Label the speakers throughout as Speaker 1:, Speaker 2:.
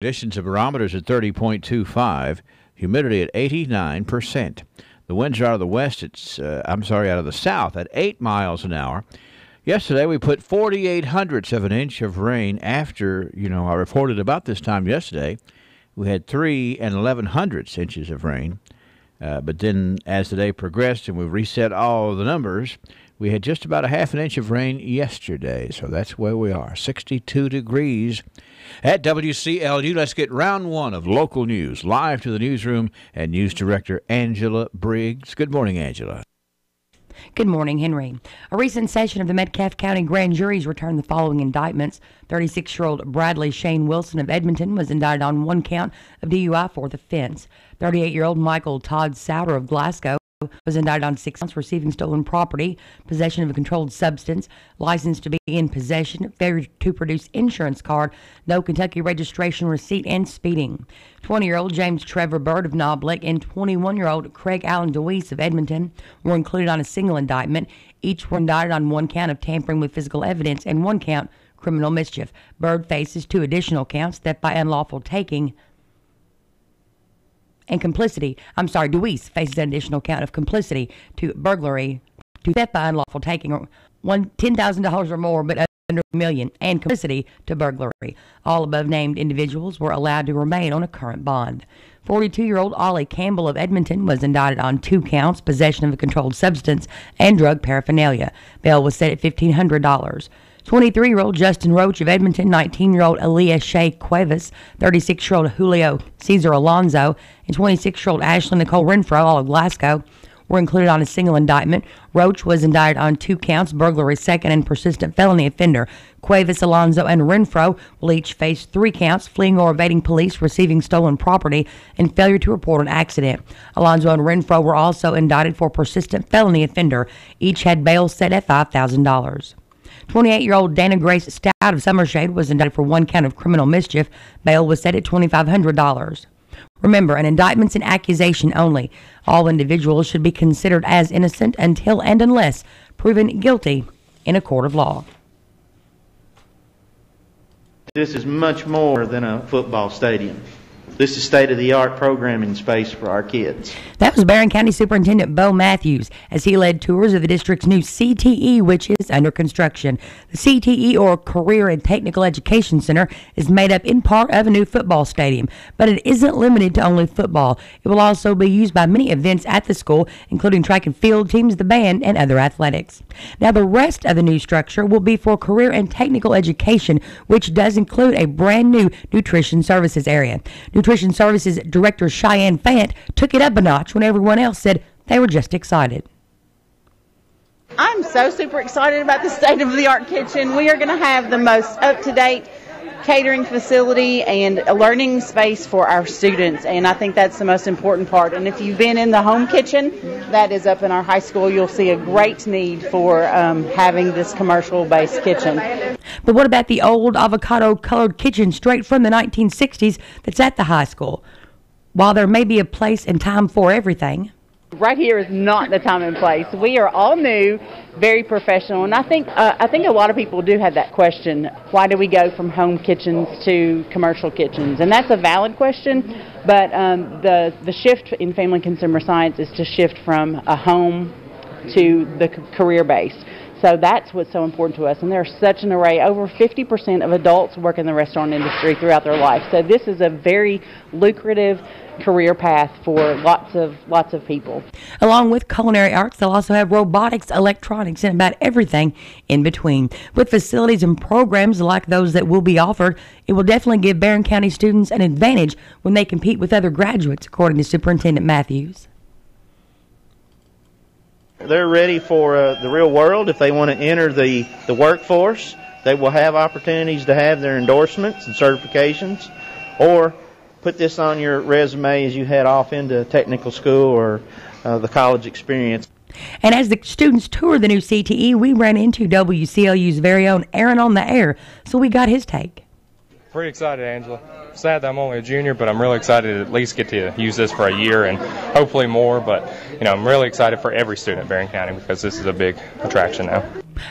Speaker 1: Conditions of barometers at 30.25, humidity at 89%. The winds are out of the west, out of the south at 8 miles an hour. Yesterday we put 48 hundredths of an inch of rain after, I reported about this time yesterday. We had 3 and 11 hundredths inches of rain. But then as the day progressed and we reset all the numbers, we had just about a half an inch of rain yesterday. So that's where we are, 62 degrees at WCLU. Let's get round one of local news. Live to the newsroom and news director Angela Briggs. Good morning, Angela.
Speaker 2: Good morning, Henry. A recent session of the Metcalfe County Grand Juries returned the following indictments. 36-year-old Bradley Shane Wilson of Edmonton was indicted on one count of DUI for the offense. 38-year-old Michael Todd Souter of Glasgow was indicted on 6 counts: receiving stolen property, possession of a controlled substance, license to be in possession, failure to produce insurance card, no Kentucky registration receipt, and speeding. 20-year-old James Trevor Bird of Knoblich and 21-year-old Craig Allen DeWeese of Edmonton were included on a single indictment. Each were indicted on one count of tampering with physical evidence and one count criminal mischief. Bird faces 2 additional counts: theft by unlawful taking and complicity. DeWeese faces an additional count of complicity to burglary, to theft by unlawful taking, or $10,000 or more, but under $1 million, and complicity to burglary. All above-named individuals were allowed to remain on a current bond. 42-year-old Ollie Campbell of Edmonton was indicted on 2 counts: possession of a controlled substance and drug paraphernalia. Bail was set at $1,500. 23-year-old Justin Roach of Edmonton, 19-year-old Aaliyah Shea Cuevas, 36-year-old Julio Cesar Alonzo, and 26-year-old Ashley Nicole Renfro, all of Glasgow, were included on a single indictment. Roach was indicted on 2 counts: burglary, second, and persistent felony offender. Cuevas, Alonzo, and Renfro will each face 3 counts: fleeing or evading police, receiving stolen property, and failure to report an accident. Alonzo and Renfro were also indicted for persistent felony offender. Each had bail set at $5,000. 28-year-old Dana Grace Stout of Summershade was indicted for 1 count of criminal mischief. Bail was set at $2,500. Remember, an indictment's an accusation only. All individuals should be considered as innocent until and unless proven guilty in a court of law.
Speaker 3: This is much more than a football stadium. This is state-of-the-art programming space for our kids.
Speaker 2: That was Barron County Superintendent Bo Matthews as he led tours of the district's new CTE, which is under construction. The CTE, or Career and Technical Education Center, is made up in part of a new football stadium, but it isn't limited to only football. It will also be used by many events at the school, including track and field teams, the band, and other athletics. Now, the rest of the new structure will be for career and technical education, which does include a brand new nutrition services area. Nutrition Services Director Cheyenne Fant took it up a notch when everyone else said they were just excited.
Speaker 4: I'm so super excited about the state-of-the-art kitchen. We are going to have the most up-to-date catering facility and a learning space for our students, and I think that's the most important part. And if you've been in the home kitchen that is up in our high school, you'll see a great need for having this commercial-based kitchen.
Speaker 2: But what about the old avocado-colored kitchen straight from the 1960s that's at the high school? While there may be a place and time for everything,
Speaker 4: right here is not the time and place. We are all new, very professional, and I think a lot of people do have that question: why do we go from home kitchens to commercial kitchens? And that's a valid question, but the shift in family and consumer science is to shift from a home to the career base. So that's what's so important to us, and there's such an array. Over 50% of adults work in the restaurant industry throughout their life, so this is a very lucrative career path for lots of people.
Speaker 2: Along with culinary arts, they'll also have robotics, electronics, and about everything in between. With facilities and programs like those that will be offered, it will definitely give Barron County students an advantage when they compete with other graduates, according to Superintendent Matthews.
Speaker 3: They're ready for the real world. If they want to enter the workforce, they will have opportunities to have their endorsements and certifications, or put this on your resume as you head off into technical school or the college experience.
Speaker 2: And as the students toured the new CTE, we ran into WCLU's very own Aaron on the air, so we got his take.
Speaker 5: Pretty excited, Angela. Sad that I'm only a junior, but I'm really excited to at least get to use this for a year and hopefully more. But, I'm really excited for every student at Barron County because this is a big attraction now.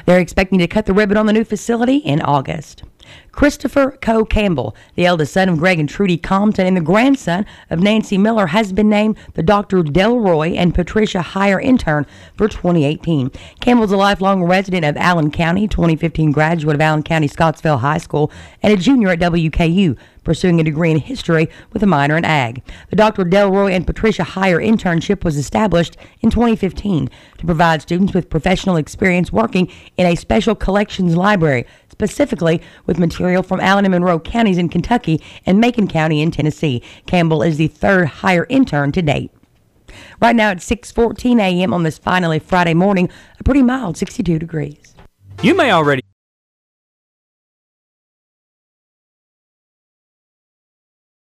Speaker 2: They're expecting to cut the ribbon on the new facility in August. Christopher Coe Campbell, the eldest son of Greg and Trudy Compton and the grandson of Nancy Miller, has been named the Dr. Delroy and Patricia Heyer intern for 2018. Campbell's a lifelong resident of Allen County, 2015 graduate of Allen County Scottsville High School, and a junior at WKU, pursuing a degree in history with a minor in ag. The Dr. Delroy and Patricia Heyer internship was established in 2015 to provide students with professional experience working in a special collections library, specifically with material from Allen and Monroe counties in Kentucky and Macon County in Tennessee. Campbell is the third Heyer intern to date. Right now it's 6:14 a.m. on this finally Friday morning, a pretty mild 62 degrees.
Speaker 6: You may already.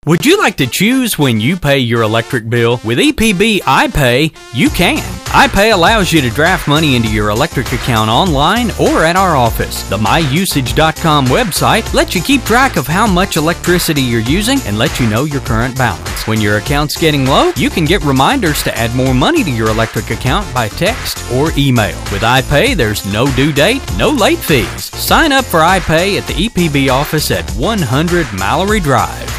Speaker 6: Would you like to choose when you pay your electric bill? With EPB iPay, you can. iPay allows you to draft money into your electric account online or at our office. The myusage.com website lets you keep track of how much electricity you're using and let you know your current balance. When your account's getting low, you can get reminders to add more money to your electric account by text or email. With iPay, there's no due date, no late fees. Sign up for iPay at the EPB office at 100 Mallory Drive.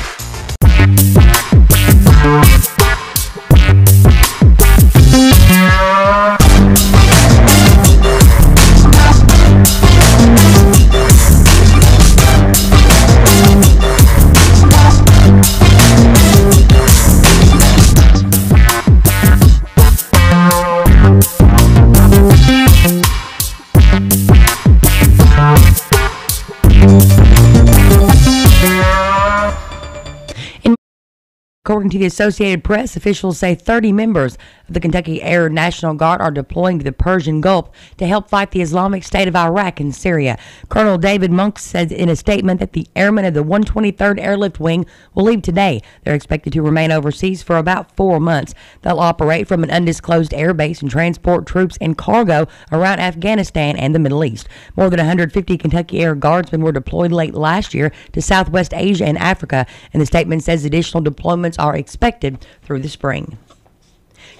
Speaker 2: According to the Associated Press, officials say 30 members of the Kentucky Air National Guard are deploying to the Persian Gulf to help fight the Islamic State of Iraq and Syria. Colonel David Monk said in a statement that the airmen of the 123rd Airlift Wing will leave today. They're expected to remain overseas for about 4 months. They'll operate from an undisclosed air base and transport troops and cargo around Afghanistan and the Middle East. More than 150 Kentucky Air Guardsmen were deployed late last year to Southwest Asia and Africa, and the statement says additional deployments are expected through the spring.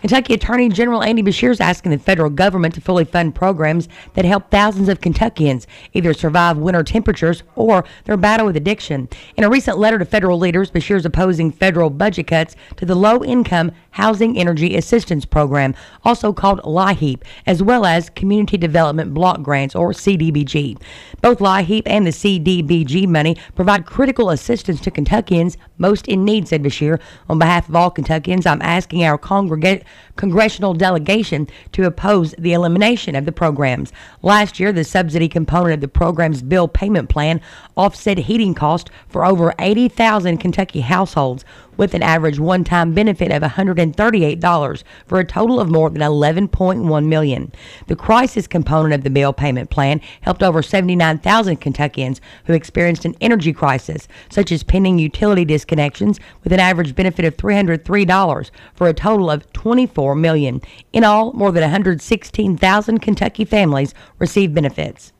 Speaker 2: Kentucky Attorney General Andy Beshear is asking the federal government to fully fund programs that help thousands of Kentuckians either survive winter temperatures or their battle with addiction. In a recent letter to federal leaders, Beshear is opposing federal budget cuts to the Low-Income Housing Energy Assistance Program, also called LIHEAP, as well as Community Development Block Grants, or CDBG. Both LIHEAP and the CDBG money provide critical assistance to Kentuckians most in need, said Beshear. On behalf of all Kentuckians, I'm asking our congressional delegation to oppose the elimination of the programs. Last year, the subsidy component of the program's bill payment plan offset heating costs for over 80,000 Kentucky households, with an average one-time benefit of $138 for a total of more than $11.1 million. The crisis component of the bill payment plan helped over 79,000 Kentuckians who experienced an energy crisis, such as pending utility disconnections, with an average benefit of $303 for a total of $24 million. In all, more than 116,000 Kentucky families received benefits.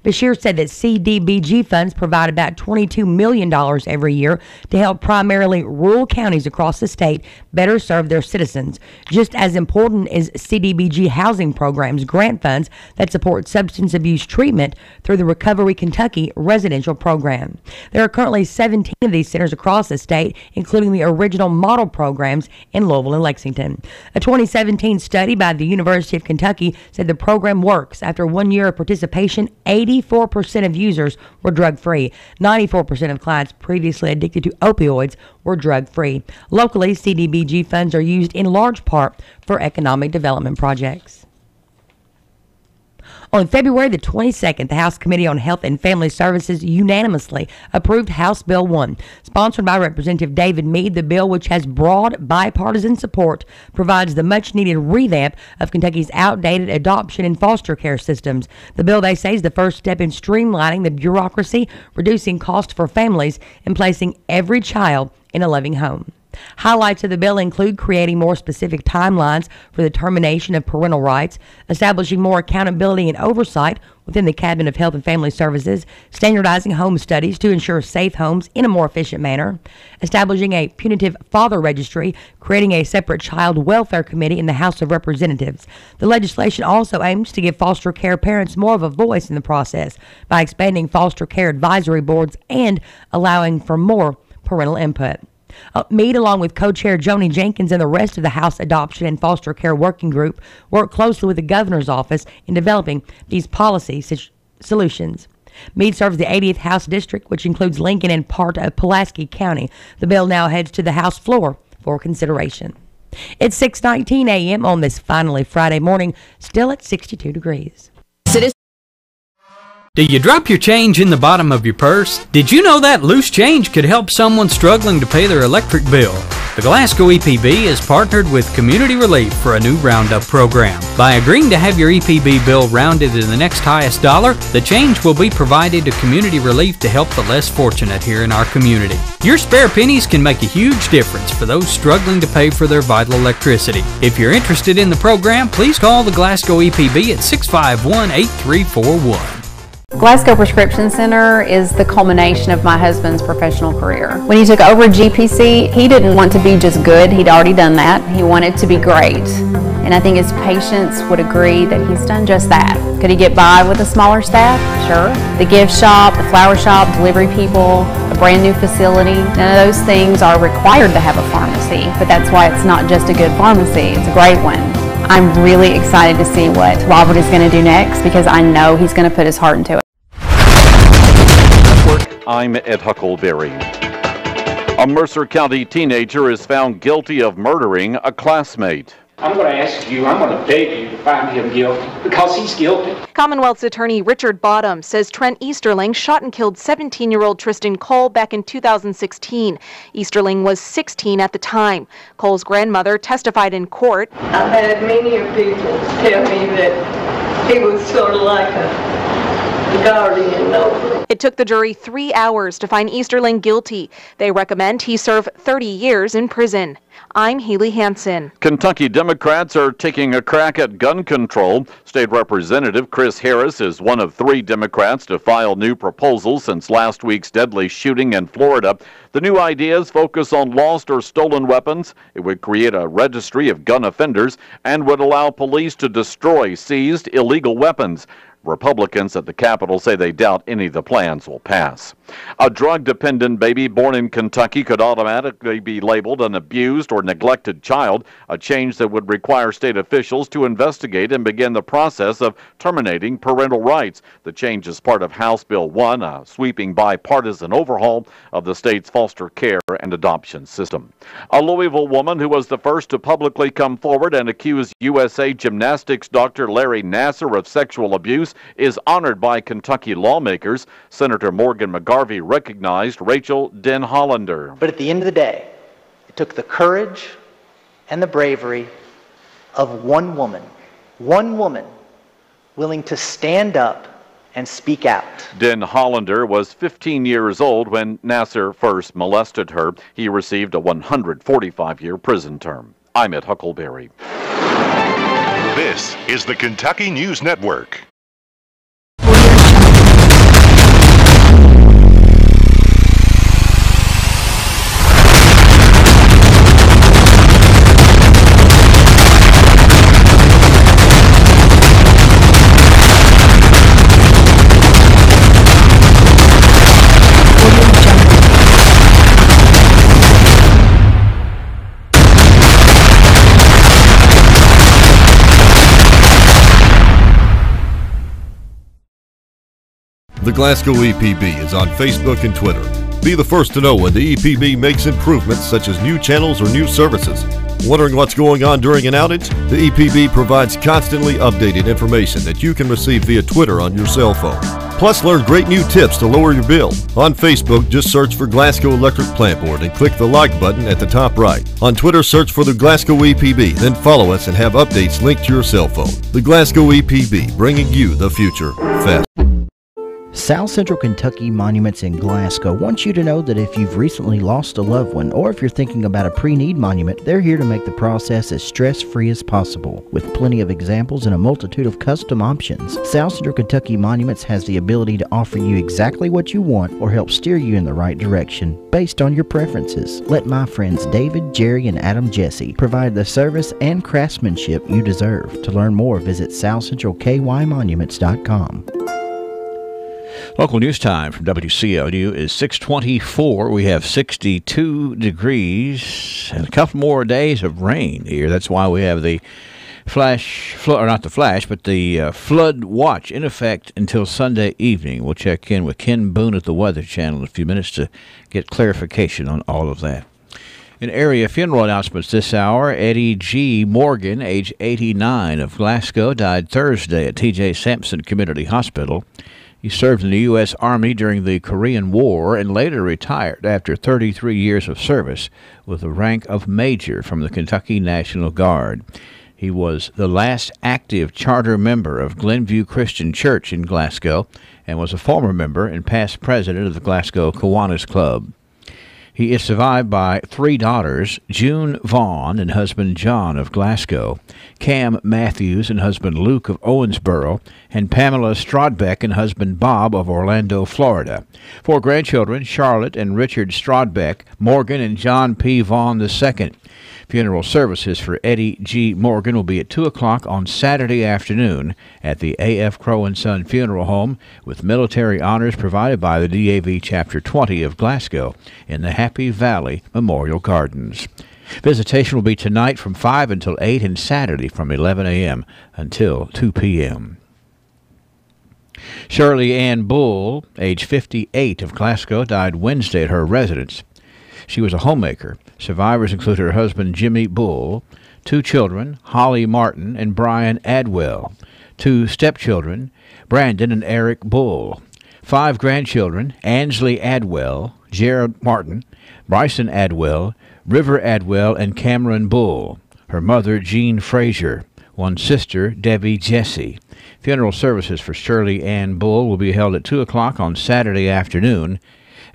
Speaker 2: Beshear said that CDBG funds provide about $22 million every year to help primarily rural counties across the state better serve their citizens. Just as important is CDBG housing programs grant funds that support substance abuse treatment through the Recovery Kentucky residential program. There are currently 17 of these centers across the state, including the original model programs in Louisville and Lexington. A 2017 study by the University of Kentucky said the program works. After 1 year of participation, 84% of users were drug-free. 94% of clients previously addicted to opioids were drug-free. Locally, CDBG funds are used in large part for economic development projects. On February the 22nd, the House Committee on Health and Family Services unanimously approved House Bill 1. Sponsored by Representative David Mead, the bill, which has broad bipartisan support, provides the much-needed revamp of Kentucky's outdated adoption and foster care systems. The bill, they say, is the first step in streamlining the bureaucracy, reducing costs for families, and placing every child in a loving home. Highlights of the bill include creating more specific timelines for the termination of parental rights, establishing more accountability and oversight within the Cabinet of Health and Family Services, standardizing home studies to ensure safe homes in a more efficient manner, establishing a punitive father registry, creating a separate child welfare committee in the House of Representatives. The legislation also aims to give foster care parents more of a voice in the process by expanding foster care advisory boards and allowing for more parental input. Meade, along with co-chair Joni Jenkins and the rest of the House Adoption and Foster Care Working Group, worked closely with the governor's office in developing these policy solutions. Meade serves the 80th House District, which includes Lincoln and part of Pulaski County. The bill now heads to the House floor for consideration. It's 6:19 a.m. on this finally Friday morning, still at 62 degrees.
Speaker 6: Do you drop your change in the bottom of your purse? Did you know that loose change could help someone struggling to pay their electric bill? The Glasgow EPB has partnered with Community Relief for a new roundup program. By agreeing to have your EPB bill rounded to the next highest dollar, the change will be provided to Community Relief to help the less fortunate here in our community. Your spare pennies can make a huge difference for those struggling to pay for their vital electricity. If you're interested in the program, please call the Glasgow EPB at 651-8341.
Speaker 7: Glasgow Prescription Center is the culmination of my husband's professional career. When he took over GPC, he didn't want to be just good. He'd already done that. He wanted to be great. And I think his patients would agree that he's done just that. Could he get by with a smaller staff? Sure. The gift shop, the flower shop, delivery people, a brand new facility, none of those things are required to have a pharmacy. But that's why it's not just a good pharmacy, it's a great one. I'm really excited to see what Robert is going to do next because I know he's going to put his heart into it.
Speaker 8: I'm Ed Huckleberry. A Mercer County teenager is found guilty of murdering a classmate.
Speaker 9: I'm going to ask you, I'm going to beg you to find him guilty because he's guilty.
Speaker 10: Commonwealth's attorney Richard Bottom says Trent Easterling shot and killed 17-year-old Tristan Cole back in 2016. Easterling was 16 at the time. Cole's grandmother testified in court.
Speaker 11: I've had many people tell me that he was sort of like a guardian over.
Speaker 10: It took the jury 3 hours to find Easterling guilty. They recommend he serve 30 years in prison. I'm Haley Hansen.
Speaker 8: Kentucky Democrats are taking a crack at gun control. State Representative Chris Harris is one of 3 Democrats to file new proposals since last week's deadly shooting in Florida. The new ideas focus on lost or stolen weapons. It would create a registry of gun offenders and would allow police to destroy seized illegal weapons. Republicans at the Capitol say they doubt any of the plans will pass. A drug-dependent baby born in Kentucky could automatically be labeled an abused or neglected child, a change that would require state officials to investigate and begin the process of terminating parental rights. The change is part of House Bill 1, a sweeping bipartisan overhaul of the state's foster care and adoption system. A Louisville woman who was the first to publicly come forward and accuse USA Gymnastics Dr. Larry Nassar of sexual abuse is honored by Kentucky lawmakers. Senator Morgan McGarvey recognized Rachel Den Hollander.
Speaker 12: But at the end of the day, it took the courage and the bravery of one woman willing to stand up and speak out.
Speaker 8: Den Hollander was 15 years old when Nassar first molested her. He received a 145-year prison term. I'm Ed Huckleberry.
Speaker 13: This is the Kentucky News Network.
Speaker 14: The Glasgow EPB is on Facebook and Twitter. Be the first to know when the EPB makes improvements such as new channels or new services. Wondering what's going on during an outage? The EPB provides constantly updated information that you can receive via Twitter on your cell phone. Plus, learn great new tips to lower your bill. On Facebook, just search for Glasgow Electric Plant Board and click the like button at the top right. On Twitter, search for the Glasgow EPB, then follow us and have updates linked to your cell phone. The Glasgow EPB, bringing you the future fast.
Speaker 15: South Central Kentucky Monuments in Glasgow wants you to know that if you've recently lost a loved one or if you're thinking about a pre-need monument, they're here to make the process as stress-free as possible. With plenty of examples and a multitude of custom options, South Central Kentucky Monuments has the ability to offer you exactly what you want or help steer you in the right direction based on your preferences. Let my friends David, Jerry, and Adam Jesse provide the service and craftsmanship you deserve. To learn more, visit southcentralkymonuments.com.
Speaker 1: Local news time from WCLU is 6:24. We have 62 degrees and a couple more days of rain here. That's why we have the flood watch in effect until Sunday evening. We'll check in with Ken Boone at the Weather Channel in a few minutes to get clarification on all of that. In area funeral announcements this hour, Eddie G. Morgan, age 89, of Glasgow, died Thursday at T.J. Sampson Community Hospital. He served in the U.S. Army during the Korean War and later retired after 33 years of service with the rank of Major from the Kentucky National Guard. He was the last active charter member of Glenview Christian Church in Glasgow and was a former member and past president of the Glasgow Kiwanis Club. He is survived by 3 daughters, June Vaughn and husband John of Glasgow, Cam Matthews and husband Luke of Owensboro, and Pamela Strodbeck and husband Bob of Orlando, Florida. 4 grandchildren, Charlotte and Richard Strodbeck, Morgan and John P. Vaughn II. Funeral services for Eddie G. Morgan will be at 2 o'clock on Saturday afternoon at the A.F. Crow & Son Funeral Home, with military honors provided by the DAV Chapter 20 of Glasgow in the Happy Valley Memorial Gardens. Visitation will be tonight from 5 until 8 and Saturday from 11 a.m. until 2 p.m. Shirley Ann Bull, age 58, of Glasgow, died Wednesday at her residence. She was a homemaker. Survivors include her husband, Jimmy Bull, 2 children, Holly Martin and Brian Adwell, 2 stepchildren, Brandon and Eric Bull, 5 grandchildren, Ansley Adwell, Jared Martin, Bryson Adwell, River Adwell, and Cameron Bull, her mother, Jean Frazier, 1 sister, Debbie Jesse. Funeral services for Shirley Ann Bull will be held at 2 o'clock on Saturday afternoon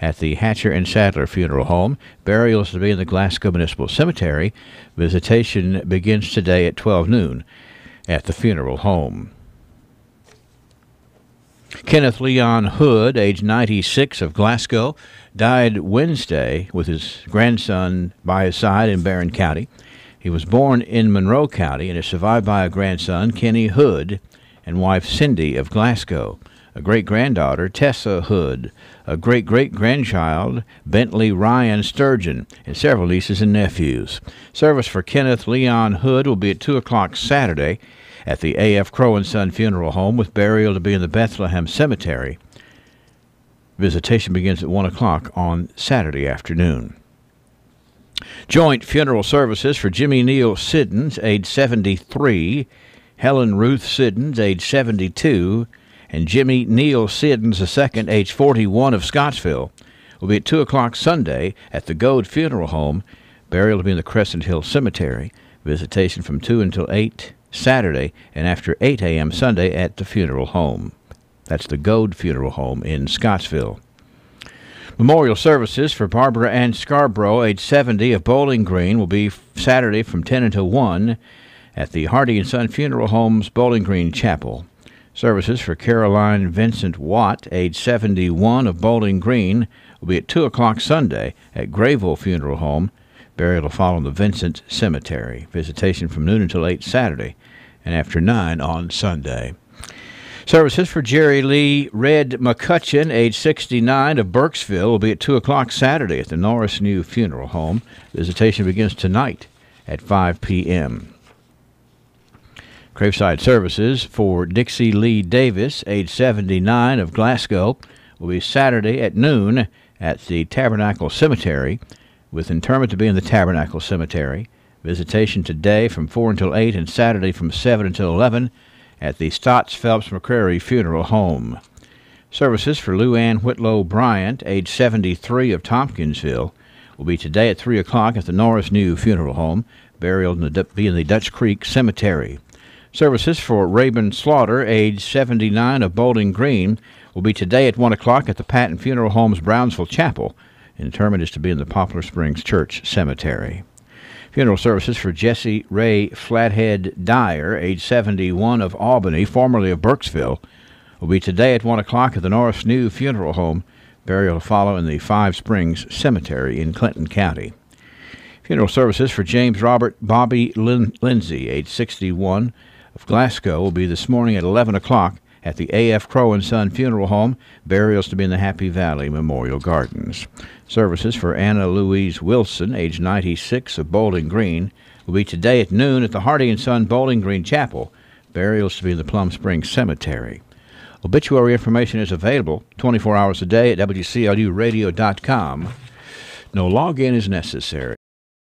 Speaker 1: at the Hatcher and Sadler Funeral Home. Burials to be in the Glasgow Municipal Cemetery. Visitation begins today at 12 noon at the funeral home. Kenneth Leon Hood, age 96, of Glasgow, died Wednesday with his grandson by his side in Barron County. He was born in Monroe County and is survived by a grandson, Kenny Hood, and wife Cindy of Glasgow, a great-granddaughter, Tessa Hood, a great-great-grandchild, Bentley Ryan Sturgeon, and several nieces and nephews. Service for Kenneth Leon Hood will be at 2 o'clock Saturday at the A.F. Crow & Son Funeral Home, with burial to be in the Bethlehem Cemetery. Visitation begins at 1 o'clock on Saturday afternoon. Joint funeral services for Jimmy Neal Siddons, age 73, Helen Ruth Siddons, age 72, and Jimmy Neal Siddons II, age 41, of Scottsville, will be at 2 o'clock Sunday at the Goad Funeral Home. Burial will be in the Crescent Hill Cemetery. Visitation from 2 until 8 Saturday and after 8 a.m. Sunday at the funeral home. That's the Goad Funeral Home in Scottsville. Memorial services for Barbara Ann Scarborough, age 70, of Bowling Green, will be Saturday from 10 until 1 at the Hardy & Son Funeral Home's Bowling Green Chapel. Services for Caroline Vincent Watt, age 71, of Bowling Green, will be at 2 o'clock Sunday at Grayville Funeral Home. Burial will follow in the Vincent Cemetery. Visitation from noon until 8 Saturday and after 9 on Sunday. Services for Jerry Lee Red McCutcheon, age 69, of Burkesville, will be at 2 o'clock Saturday at the Norris New Funeral Home. Visitation begins tonight at 5 p.m. Graveside services for Dixie Lee Davis, age 79, of Glasgow, will be Saturday at noon at the Tabernacle Cemetery, with interment to be in the Tabernacle Cemetery. Visitation today from 4 until 8 and Saturday from 7 until 11 at the Stotts Phelps McCrary Funeral Home. Services for Lou Ann Whitlow Bryant, age 73, of Tompkinsville, will be today at 3 o'clock at the Norris New Funeral Home. Burial be in the Dutch Creek Cemetery. Services for Rabin Slaughter, age 79, of Bowling Green, will be today at 1 o'clock at the Patton Funeral Home's Brownsville Chapel. Interment is to be in the Poplar Springs Church Cemetery. Funeral services for Jesse Ray Flathead Dyer, age 71, of Albany, formerly of Burkesville, will be today at 1 o'clock at the Norris New Funeral Home. Burial to follow in the Five Springs Cemetery in Clinton County. Funeral services for James Robert Bobby Lindsay, age 61, of Glasgow, will be this morning at 11 o'clock at the A.F. Crow & Son Funeral Home. Burials to be in the Happy Valley Memorial Gardens. Services for Anna Louise Wilson, age 96, of Bowling Green, will be today at noon at the Hardy & Son Bowling Green Chapel. Burials to be in the Plum Springs Cemetery. Obituary information is available 24 hours a day at WCLUradio.com. No login is necessary.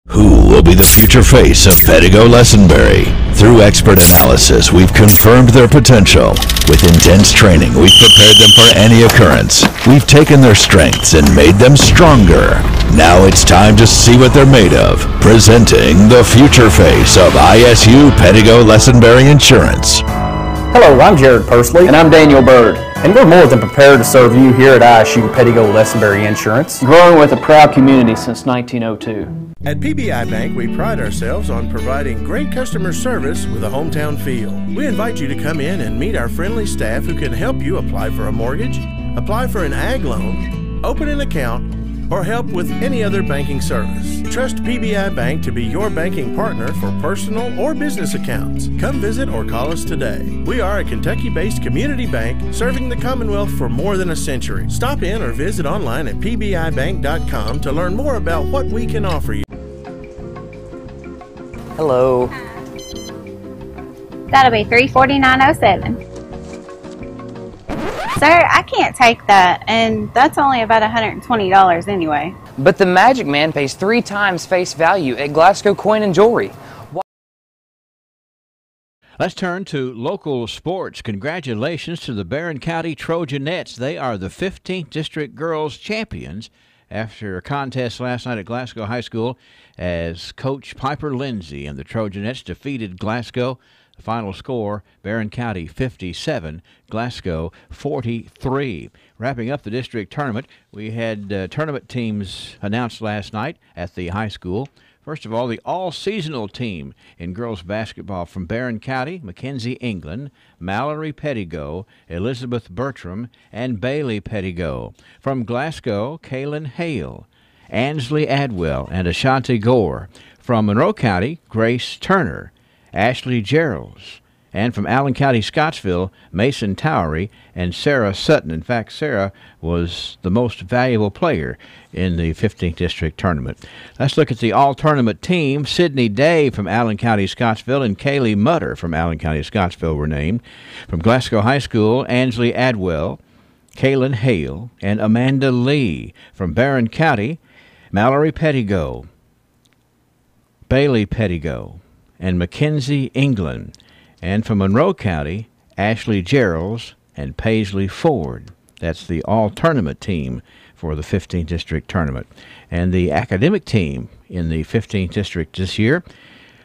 Speaker 16: Who will be the future face of Pedigo Lessenberry? Through expert analysis, we've confirmed their potential. With intense training, we've prepared them for any occurrence. We've taken their strengths and made them stronger. Now it's time to see what they're made of. Presenting the future face of ISU Pedigo Lessenberry Insurance.
Speaker 17: Hello, I'm Jared Pursley. And I'm Daniel Bird. And we're more than prepared to serve you here at ISU Pedigo Lessenberry Insurance.
Speaker 18: Growing with a proud community since 1902.
Speaker 19: At PBI Bank, we pride ourselves on providing great customer service with a hometown feel. We invite you to come in and meet our friendly staff who can help you apply for a mortgage, apply for an ag loan, open an account, or help with any other banking service. Trust PBI Bank to be your banking partner for personal or business accounts. Come visit or call us today. We are a Kentucky-based community bank serving the Commonwealth for more than a century. Stop in or visit online at pbibank.com to learn more about what we can offer you.
Speaker 17: Hello.
Speaker 20: That'll be $349.07. Sir, I can't take that, and that's only about $120 anyway.
Speaker 18: But the Magic Man pays 3 times face value at Glasgow Coin and Jewelry.
Speaker 1: Let's turn to local sports. Congratulations to the Barron County Trojanettes. They are the 15th District Girls Champions after a contest last night at Glasgow High School as Coach Piper Lindsay and the Trojanettes defeated Glasgow. The final score, Barron County 57, Glasgow 43. Wrapping up the district tournament, we had tournament teams announced last night at the high school. First of all, the all-seasonal team in girls basketball from Barron County, Mackenzie England, Mallory Pettigo, Elizabeth Bertram, and Bailey Pettigo. From Glasgow, Kaylin Hale, Ansley Adwell, and Ashanti Gore. From Monroe County, Grace Turner, Ashley Geralds, and from Allen County, Scottsville, Mason Towery and Sarah Sutton. In fact, Sarah was the most valuable player in the 15th District Tournament. Let's look at the all-tournament team. Sydney Day from Allen County, Scottsville, and Kaylee Mutter from Allen County, Scottsville were named. From Glasgow High School, Ansley Adwell, Kaylin Hale, and Amanda Lee. From Barron County, Mallory Pettigo, Bailey Pettigo, and Mackenzie England. And from Monroe County, Ashley Geralds and Paisley Ford. That's the all-tournament team for the 15th District Tournament. And the academic team in the 15th District this year,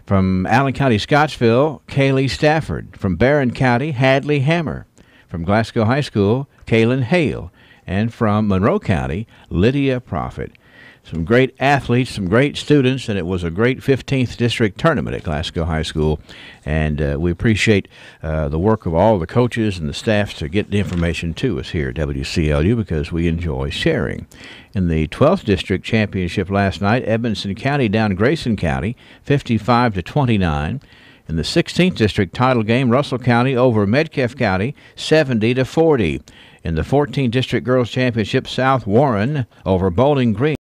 Speaker 1: from Allen County, Scottsville, Kaylee Stafford. From Barron County, Hadley Hammer. From Glasgow High School, Kaylin Hale. And from Monroe County, Lydia Prophet. Some great athletes, some great students, and it was a great 15th District Tournament at Glasgow High School. And we appreciate the work of all the coaches and the staffs to get the information to us here at WCLU because we enjoy sharing. In the 12th District Championship last night, Edmonson County down Grayson County, 55-29. In the 16th District title game, Russell County over Metcalfe County, 70-40. In the 14th District Girls Championship, South Warren over Bowling Green.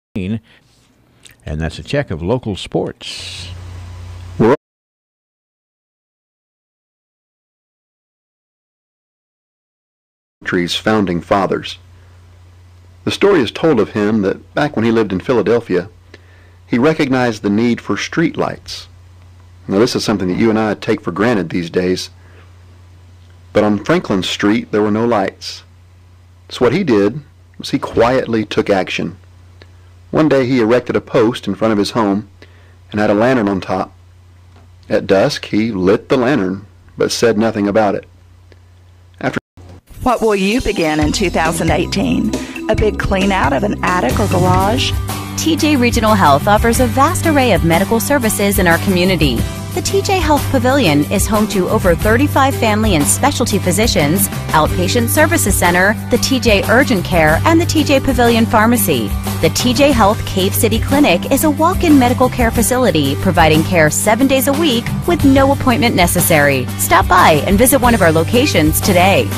Speaker 1: And that's a check of local sports.
Speaker 21: Country's founding fathers. The story is told of him that back when he lived in Philadelphia, he recognized the need for street lights. Now this is something that you and I take for granted these days, but on Franklin Street there were no lights. So what he did was he quietly took action. One day he erected a post in front of his home and had a lantern on top. At dusk he lit the lantern but said nothing about it.
Speaker 4: What will you begin in 2018? A big clean out of an attic or garage?
Speaker 22: TJ Regional Health offers a vast array of medical services in our community. The TJ Health Pavilion is home to over 35 family and specialty physicians, outpatient services center, the TJ Urgent Care, and the TJ Pavilion Pharmacy. The TJ Health Cave City Clinic is a walk-in medical care facility providing care 7 days a week with no appointment necessary. Stop by and visit one of our locations today.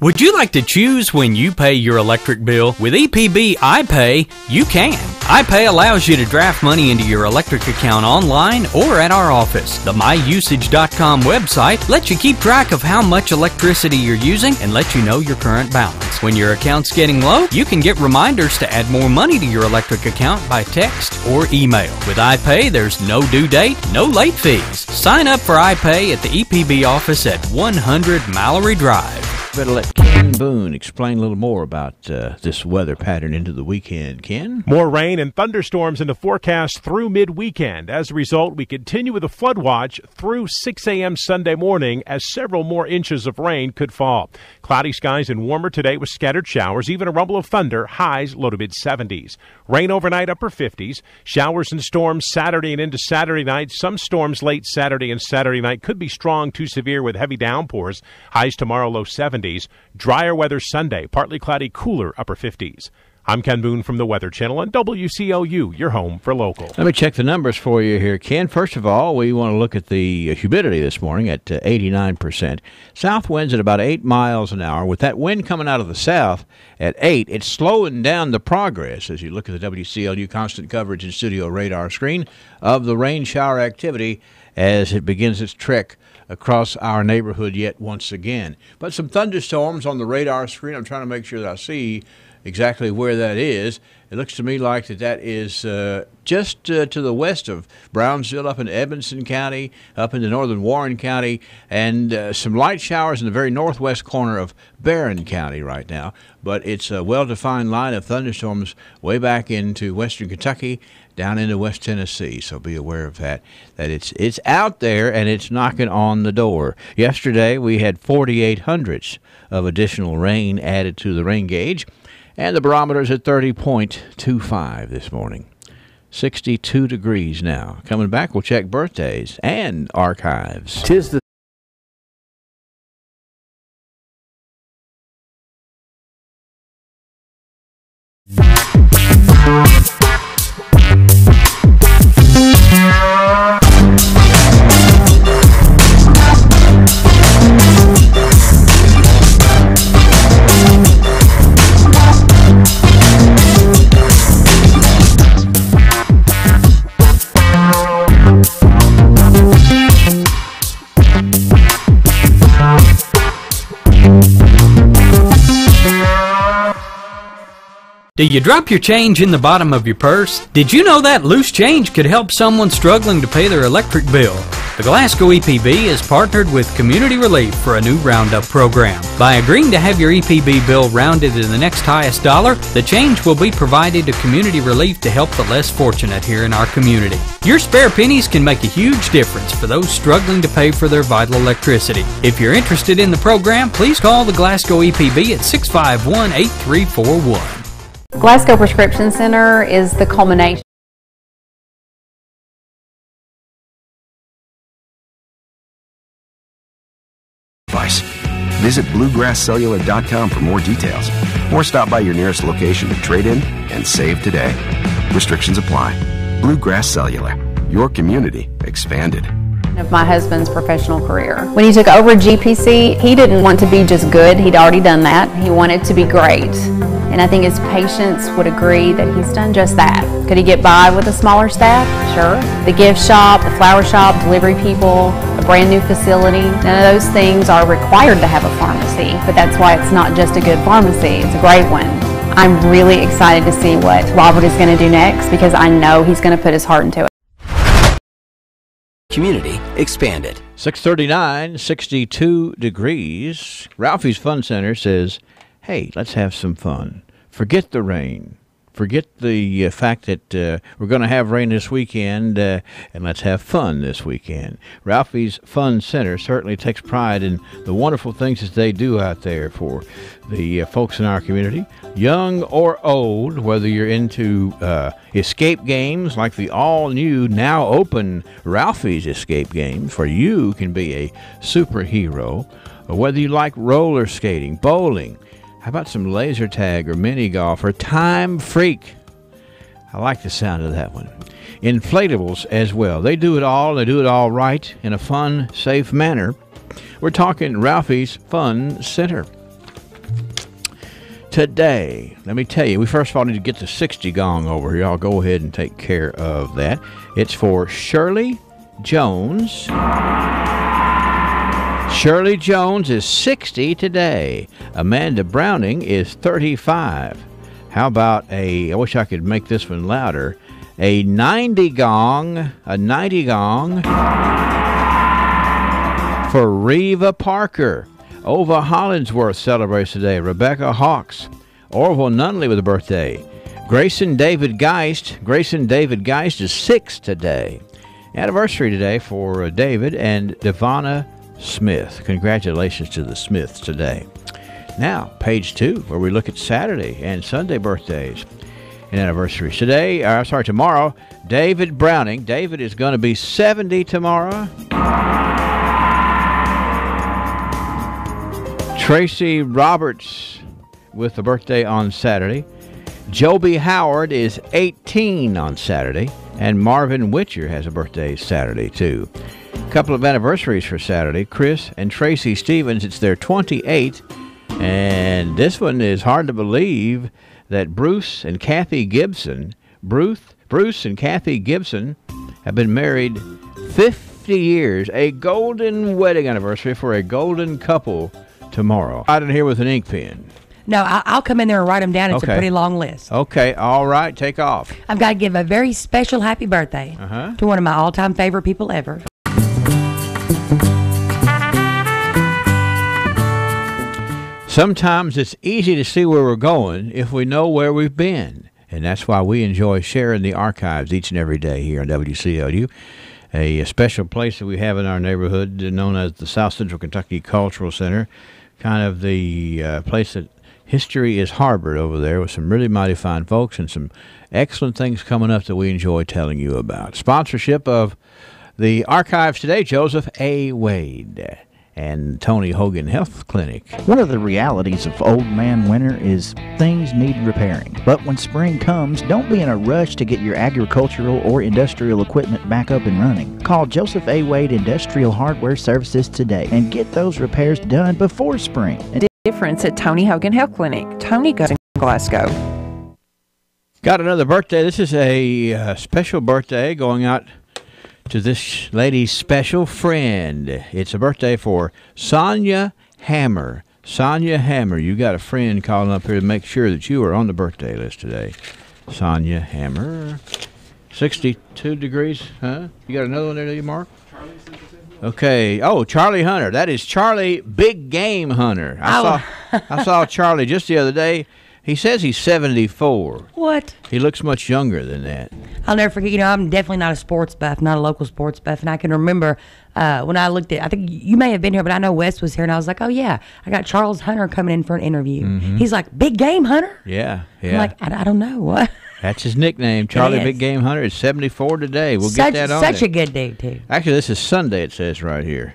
Speaker 6: Would you like to choose when you pay your electric bill? With EPB iPay, you can. iPay allows you to draft money into your electric account online or at our office. The myusage.com website lets you keep track of how much electricity you're using and lets you know your current balance. When your account's getting low, you can get reminders to add more money to your electric account by text or email. With iPay, there's no due date, no late fees. Sign up for iPay at the EPB office at 100 Mallory Drive.
Speaker 1: Better let Ken Boone explain a little more about this weather pattern into the weekend. Ken?
Speaker 23: More rain and thunderstorms in the forecast through mid-weekend. As a result, we continue with a flood watch through 6 a.m. Sunday morning as several more inches of rain could fall. Cloudy skies and warmer today with scattered showers, even a rumble of thunder, highs low to mid-70s. Rain overnight, upper 50s. Showers and storms Saturday and into Saturday night. Some storms late Saturday and Saturday night could be strong to severe with heavy downpours. Highs tomorrow, low 70s. Drier weather Sunday, partly cloudy, cooler, upper 50s. I'm Ken Boone from the Weather Channel on WCOU, your home for local.
Speaker 1: Let me check the numbers for you here, Ken. First of all, we want to look at the humidity this morning at 89%. South winds at about 8 miles an hour. With that wind coming out of the south at 8, it's slowing down the progress as you look at the WCLU constant coverage and studio radar screen of the rain shower activity as it begins its trek across our neighborhood yet once again. But some thunderstorms on the radar screen. I'm trying to make sure that I see exactly where that is. It looks to me like that is just to the west of Brownsville, up in Edmonson County, up into northern Warren County, and some light showers in the very northwest corner of Barron County right now. But it's a well-defined line of thunderstorms way back into western Kentucky, down into West Tennessee. So be aware of that it's out there and it's knocking on the door. Yesterday we had 48 hundredths of additional rain added to the rain gauge. And the barometer's at 30.25 this morning. 62 degrees now. Coming back, we'll check birthdays and archives. 'Tis the
Speaker 6: Do you drop your change in the bottom of your purse? Did you know that loose change could help someone struggling to pay their electric bill? The Glasgow EPB has partnered with Community Relief for a new roundup program. By agreeing to have your EPB bill rounded to the next highest dollar, the change will be provided to Community Relief to help the less fortunate here in our community. Your spare pennies can make a huge difference for those struggling to pay for their vital electricity. If you're interested in the program, please call the Glasgow EPB at 651-8341.
Speaker 7: Glasgow Prescription Center is the culmination.
Speaker 24: Visit bluegrasscellular.com for more details, or stop by your nearest location to trade in and save today. Restrictions apply. Bluegrass Cellular, your community expanded.
Speaker 7: Of my husband's professional career. When he took over GPC, he didn't want to be just good. He'd already done that. He wanted to be great. And I think his patients would agree that he's done just that. Could he get by with a smaller staff? Sure. The gift shop, the flower shop, delivery people, a brand new facility, none of those things are required to have a pharmacy. But that's why it's not just a good pharmacy, it's a great one. I'm really excited to see what Robert is going to do next because I know he's going to put his heart into it.
Speaker 25: Community expanded.
Speaker 1: 639, 62 degrees. Ralphie's Fun Center says, hey, let's have some fun. Forget the rain. forget the fact that we're going to have rain this weekend, and let's have fun this weekend. Ralphie's Fun Center certainly takes pride in the wonderful things that they do out there for the folks in our community, young or old, whether you're into escape games like the all-new, now open Ralphie's Escape Games, where you can be a superhero, or whether you like roller skating, bowling. How about some laser tag or mini golf or Time Freak? I like the sound of that one. Inflatables as well. They do it all. They do it all right in a fun, safe manner. We're talking Ralphie's Fun Center. Today, let me tell you, we first of all need to get the 60 gong over here. I'll go ahead and take care of that. It's for Shirley Jones. Shirley Jones is 60 today. Amanda Browning is 35. How about I wish I could make this one louder, a 90 gong for Reva Parker. Ova Hollingsworth celebrates today. Rebecca Hawks. Orville Nunley with a birthday. Grayson David Geist is 6 today. Anniversary today for David and Devonna Smith. Congratulations to the Smiths today. Now, page 2, where we look at Saturday and Sunday birthdays and anniversaries. Tomorrow, David Browning. David is going to be 70 tomorrow. Tracy Roberts with a birthday on Saturday. Joby Howard is 18 on Saturday. And Marvin Witcher has a birthday Saturday, too. A couple of anniversaries for Saturday. Chris and Tracy Stevens, it's their 28th. And this one is hard to believe that Bruce and Kathy Gibson have been married 50 years. A golden wedding anniversary for a golden couple tomorrow. Out in here with an ink pen.
Speaker 2: No, I'll come in there and write them down. It's a pretty long list.
Speaker 1: Okay, all right, take off.
Speaker 2: I've got to give a very special happy birthday to one of my all-time favorite people ever.
Speaker 1: Sometimes it's easy to see where we're going if we know where we've been. And that's why we enjoy sharing the archives each and every day here on WCLU. A special place that we have in our neighborhood known as the South Central Kentucky Cultural Center. Kind of the place that history is harbored over there with some really mighty fine folks and some excellent things coming up that we enjoy telling you about. Sponsorship of the archives today, Joseph A. Wade and Tony Hogan Health Clinic.
Speaker 15: One of the realities of old man winter is things need repairing. But when spring comes, don't be in a rush to get your agricultural or industrial equipment back up and running. Call Joseph A. Wade Industrial Hardware Services today and get those repairs done before spring.
Speaker 3: The difference at Tony Hogan Health Clinic. Tony goes in Glasgow.
Speaker 1: Got another birthday. This is a special birthday going out to this lady's special friend. It's a birthday for Sonia Hammer. Sonia Hammer, you got a friend calling up here to make sure that you are on the birthday list today. Sonia Hammer. 62 degrees, huh? You got another one there, do you, Mark? Okay. Oh, Charlie Hunter. That is Charlie Big Game Hunter. I saw Charlie just the other day. He says he's 74.
Speaker 2: What?
Speaker 1: He looks much younger than that.
Speaker 2: I'll never forget, I'm definitely not a sports buff, not a local sports buff. And I can remember when I looked at, I think you may have been here, but I know Wes was here. And I was like, oh, yeah, I got Charles Hunter coming in for an interview. Mm-hmm. He's like, Big Game Hunter?
Speaker 1: Yeah.
Speaker 2: I'm like, I don't know. What?
Speaker 1: That's his nickname, Charlie Big Game Hunter. Is 74 today. We'll get that on
Speaker 2: Such a good dude, too.
Speaker 1: Actually, this is Sunday, it says right here.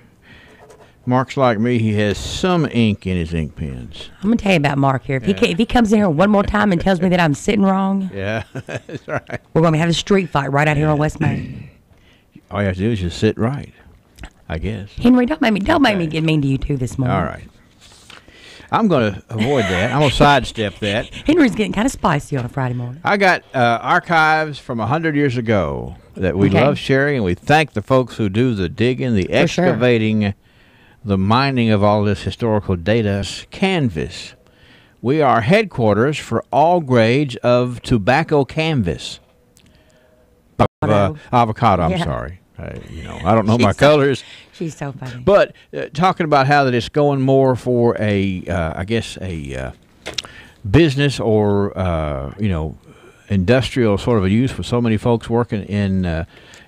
Speaker 1: Mark's like me. He has some ink in his ink pens.
Speaker 2: I'm going to tell you about Mark here. If he comes in here one more time and tells me that I'm sitting wrong,
Speaker 1: yeah, that's right.
Speaker 2: We're going to have a street fight right out here on West Main.
Speaker 1: All you have to do is just sit right, I guess.
Speaker 2: Henry, don't make me get mean to you, too, this morning.
Speaker 1: All right. I'm going to avoid that. I'm going to sidestep that.
Speaker 2: Henry's getting kind of spicy on a Friday morning.
Speaker 1: I got archives from 100 years ago that we love sharing, and we thank the folks who do the digging, the excavating, the mining of all this historical data. Canvas. We are headquarters for all grades of tobacco canvas. Avocado, I'm sorry. I don't know my colors.
Speaker 2: She's so funny.
Speaker 1: But talking about how that it's going more for a business or, industrial sort of a use for so many folks working in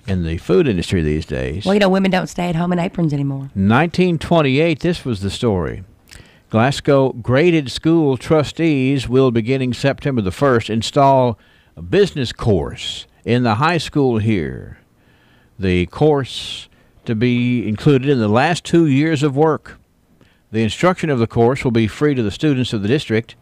Speaker 1: the food industry these days.
Speaker 2: Well, women don't stay at home in aprons anymore.
Speaker 1: 1928, this was the story. Glasgow graded school trustees will, beginning September the 1st, install a business course in the high school here. The course to be included in the last 2 years of work. The instruction of the course will be free to the students of the district.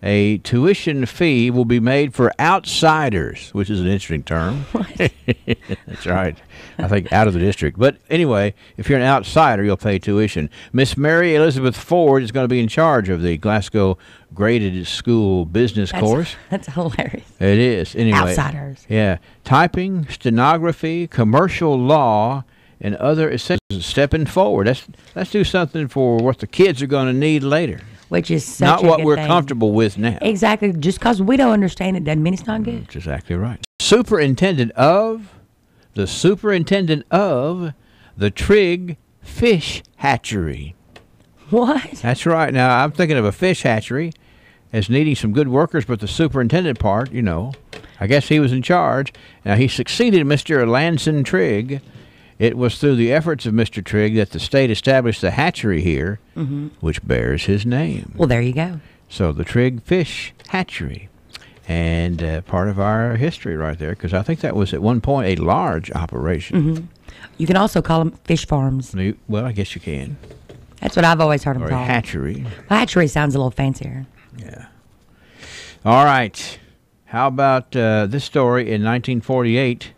Speaker 1: A tuition fee will be made for outsiders, which is an interesting term. That's right. I think out of the district. But anyway, if you're an outsider, you'll pay tuition. Miss Mary Elizabeth Ford is going to be in charge of the Glasgow Graded School Business Course.
Speaker 2: That's hilarious.
Speaker 1: It is. Anyway.
Speaker 2: Outsiders.
Speaker 1: Yeah. Typing, stenography, commercial law, and other essentials. Stepping forward. Let's do something for what the kids are going to need later.
Speaker 2: Which is such
Speaker 1: not
Speaker 2: a
Speaker 1: what
Speaker 2: good
Speaker 1: we're
Speaker 2: thing.
Speaker 1: Comfortable with now.
Speaker 2: Exactly. Just because we don't understand it doesn't mean it's not good.
Speaker 1: That's exactly right. Superintendent of the Trigg Fish Hatchery.
Speaker 2: What?
Speaker 1: That's right. Now, I'm thinking of a fish hatchery as needing some good workers, but the superintendent part, I guess he was in charge. Now, he succeeded Mr. Lanson Trigg. It was through the efforts of Mr. Trigg that the state established the hatchery here, which bears his name.
Speaker 2: Well, there you go.
Speaker 1: So the Trigg Fish Hatchery, and part of our history right there, because I think that was at one point a large operation.
Speaker 2: You can also call them fish farms.
Speaker 1: Well, I guess you can.
Speaker 2: That's what I've always heard them
Speaker 1: Or
Speaker 2: called.
Speaker 1: a hatchery.
Speaker 2: Hatchery sounds a little fancier.
Speaker 1: Yeah. All right. How about this story in 1948?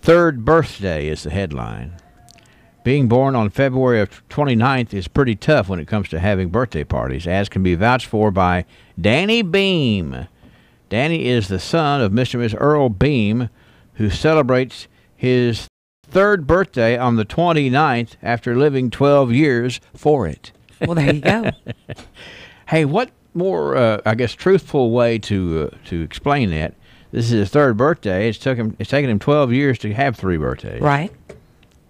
Speaker 1: Third birthday is the headline. Being born on February of 29th is pretty tough when it comes to having birthday parties, as can be vouched for by Danny Beam. Danny is the son of Mr. and Miss Earl Beam, who celebrates his third birthday on the 29th after living 12 years for it.
Speaker 2: Well, there you go.
Speaker 1: Hey, what more, truthful way to explain that? This is his third birthday. It's taken him 12 years to have 3 birthdays.
Speaker 2: Right.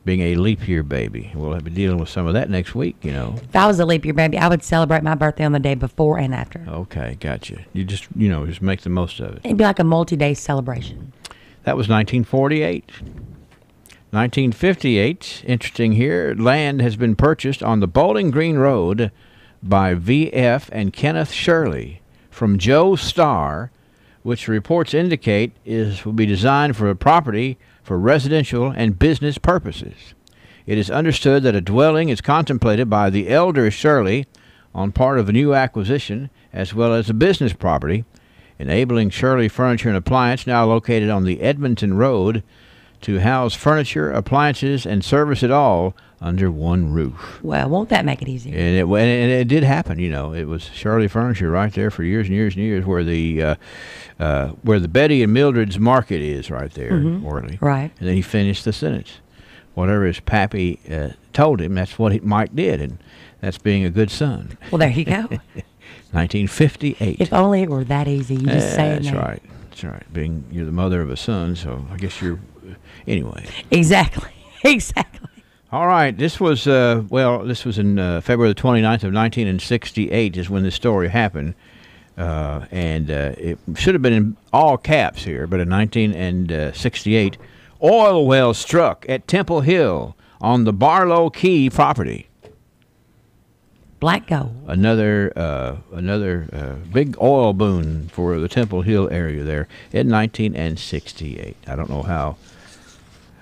Speaker 1: Being a leap year baby. We'll be dealing with some of that next week,
Speaker 2: If I was a leap year baby, I would celebrate my birthday on the day before and after.
Speaker 1: Okay, gotcha. You just make the most of it.
Speaker 2: It'd be like a multi-day celebration.
Speaker 1: That was 1948. 1958, interesting here, land has been purchased on the Bowling Green Road by V.F. and Kenneth Shirley from Joe Starr, which reports indicate will be designed for a property for residential and business purposes. It is understood that a dwelling is contemplated by the elder Shirley on part of a new acquisition, as well as a business property, enabling Shirley Furniture and Appliance, now located on the Edmonton Road, to house furniture, appliances, and service it all under one roof.
Speaker 2: Well, won't that make it easier?
Speaker 1: And it did happen. It was Shirley Furniture right there for years and years and years, where the Betty and Mildred's Market is right there, Orly.
Speaker 2: Right.
Speaker 1: And then he finished the sentence. Whatever his pappy told him, that's what Mike did, and that's being a good son.
Speaker 2: Well, there you go.
Speaker 1: 1958.
Speaker 2: If only it were that easy. You just say it.
Speaker 1: That's right. That's right. You're the mother of a son, so I guess you're. Anyway.
Speaker 2: Exactly.
Speaker 1: All right. This was in February the 29th of 1968 is when this story happened. And it should have been in all caps here, but in 1968, oil well struck at Temple Hill on the Barlow Key property.
Speaker 2: Black gold.
Speaker 1: Another big oil boon for the Temple Hill area there in 1968. I don't know how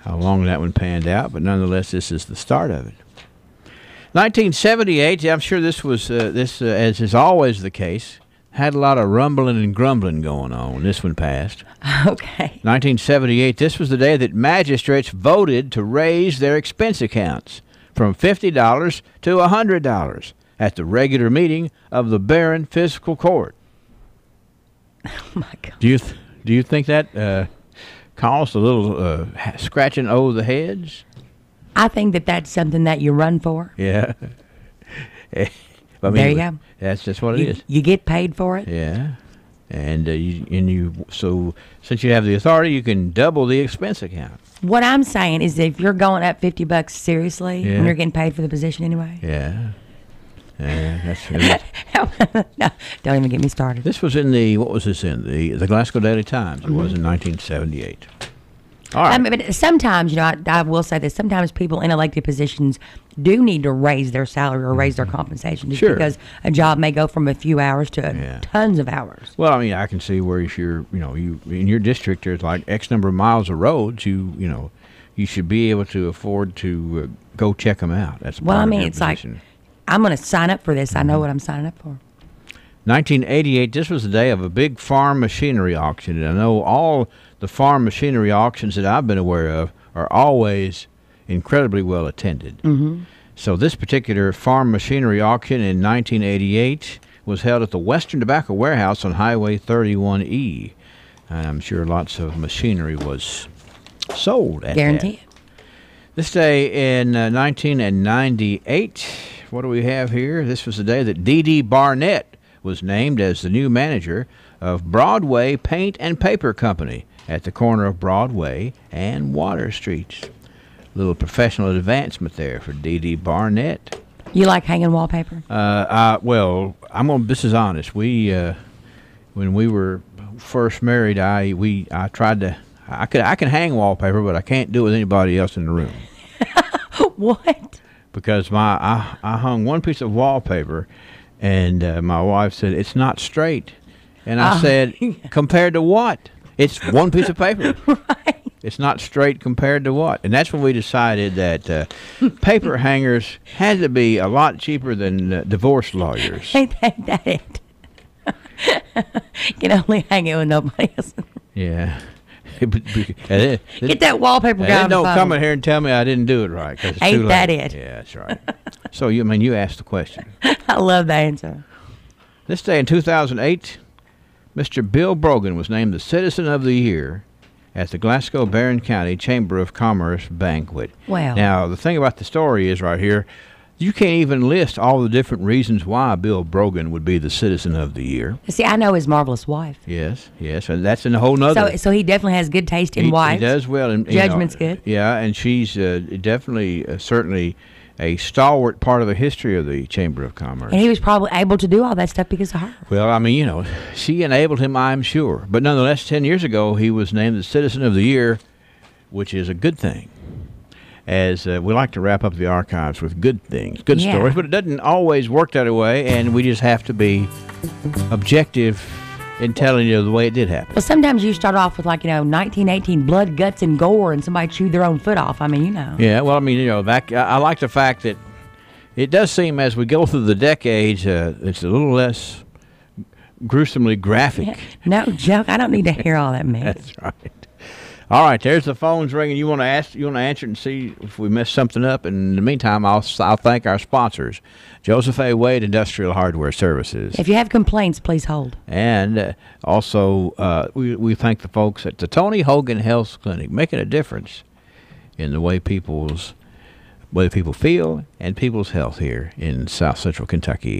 Speaker 1: long that one panned out, but nonetheless, this is the start of it. 1978, I'm sure this was, as is always the case, had a lot of rumbling and grumbling going on when this one passed.
Speaker 2: Okay.
Speaker 1: 1978, this was the day that magistrates voted to raise their expense accounts from $50 to $100 at the regular meeting of the Barron Fiscal Court.
Speaker 2: Oh, my God.
Speaker 1: Do you think that caused a little scratching over the heads?
Speaker 2: I think that's something that you run for.
Speaker 1: Yeah. I mean,
Speaker 2: there you go.
Speaker 1: That's just what it is.
Speaker 2: You get paid for it.
Speaker 1: Yeah. And so since you have the authority, you can double the expense account.
Speaker 2: What I'm saying is, if you're going up $50 seriously, when you're getting paid for the position anyway.
Speaker 1: Yeah.
Speaker 2: No, don't even get me started.
Speaker 1: This was in the, what was this in? The Glasgow Daily Times. It was in 1978. All right.
Speaker 2: I mean, but sometimes, I will say this, sometimes people in elected positions do need to raise their salary or raise their compensation just because a job may go from a few hours to tons of hours.
Speaker 1: Well, I mean, I can see where if you're, you in your district, there's like X number of miles of roads, you should be able to afford to go check them out. That's
Speaker 2: well, I mean, it's position. Like, I'm going to sign up for this. I know what I'm signing up for.
Speaker 1: 1988, this was the day of a big farm machinery auction. And I know all the farm machinery auctions that I've been aware of are always incredibly well attended.
Speaker 2: Mm-hmm.
Speaker 1: So this particular farm machinery auction in 1988 was held at the Western Tobacco Warehouse on Highway 31E. And I'm sure lots of machinery was sold at
Speaker 2: Guaranteed.
Speaker 1: This day in 1998, what do we have here? This was the day that D.D. Barnett was named as the new manager of Broadway Paint and Paper Company at the corner of Broadway and Water Streets. Little professional advancement there for D.D. Barnett.
Speaker 2: You like hanging wallpaper?
Speaker 1: Well, this is honest. We when we were first married, I tried to. I can hang wallpaper, but I can't do it with anybody else in the room.
Speaker 2: What?
Speaker 1: Because I hung one piece of wallpaper, and my wife said it's not straight, and I said, compared to what? It's one piece of paper.
Speaker 2: Right.
Speaker 1: It's not straight compared to what? And that's when we decided that paper hangers had to be a lot cheaper than divorce lawyers.
Speaker 2: Ain't that it? You can only hang it with nobody else.
Speaker 1: Yeah.
Speaker 2: Get that wallpaper guy.
Speaker 1: Don't come in here and tell me I didn't do it right. 'Cause it's
Speaker 2: Ain't
Speaker 1: too
Speaker 2: that
Speaker 1: late.
Speaker 2: it?
Speaker 1: Yeah, that's right. So you asked the question.
Speaker 2: I love the answer.
Speaker 1: This day in 2008, Mr. Bill Brogan was named the Citizen of the Year at the Glasgow Barron County Chamber of Commerce banquet.
Speaker 2: Wow.
Speaker 1: Now, the thing about the story is right here, you can't even list all the different reasons why Bill Brogan would be the Citizen of the Year.
Speaker 2: See, I know his marvelous wife.
Speaker 1: Yes, and that's in a whole nother.
Speaker 2: So he definitely has good taste in wives.
Speaker 1: He does well. And,
Speaker 2: judgment's good.
Speaker 1: Yeah, and she's definitely, certainly a stalwart part of the history of the Chamber of Commerce.
Speaker 2: And he was probably able to do all that stuff because of her.
Speaker 1: Well, I mean, she enabled him, I'm sure. But nonetheless, 10 years ago, he was named the Citizen of the Year, which is a good thing. As we like to wrap up the archives with good things, good stories, but it doesn't always work that way, and we just have to be objective in telling you the way it did happen.
Speaker 2: Well, sometimes you start off with 1918 blood, guts, and gore, and somebody chewed their own foot off. I mean,
Speaker 1: Yeah, well, I mean, I like the fact that it does seem as we go through the decades, it's a little less gruesomely graphic.
Speaker 2: Yeah, no joke. I don't need to hear all that mess.
Speaker 1: That's right. All right, there's the phones ringing. You want to answer it and see if we messed something up. And in the meantime, I'll thank our sponsors, Joseph A. Wade Industrial Hardware Services.
Speaker 2: If you have complaints, please hold.
Speaker 1: And also, we thank the folks at the Tony Hogan Health Clinic, making a difference in the way people feel and people's health here in South Central Kentucky.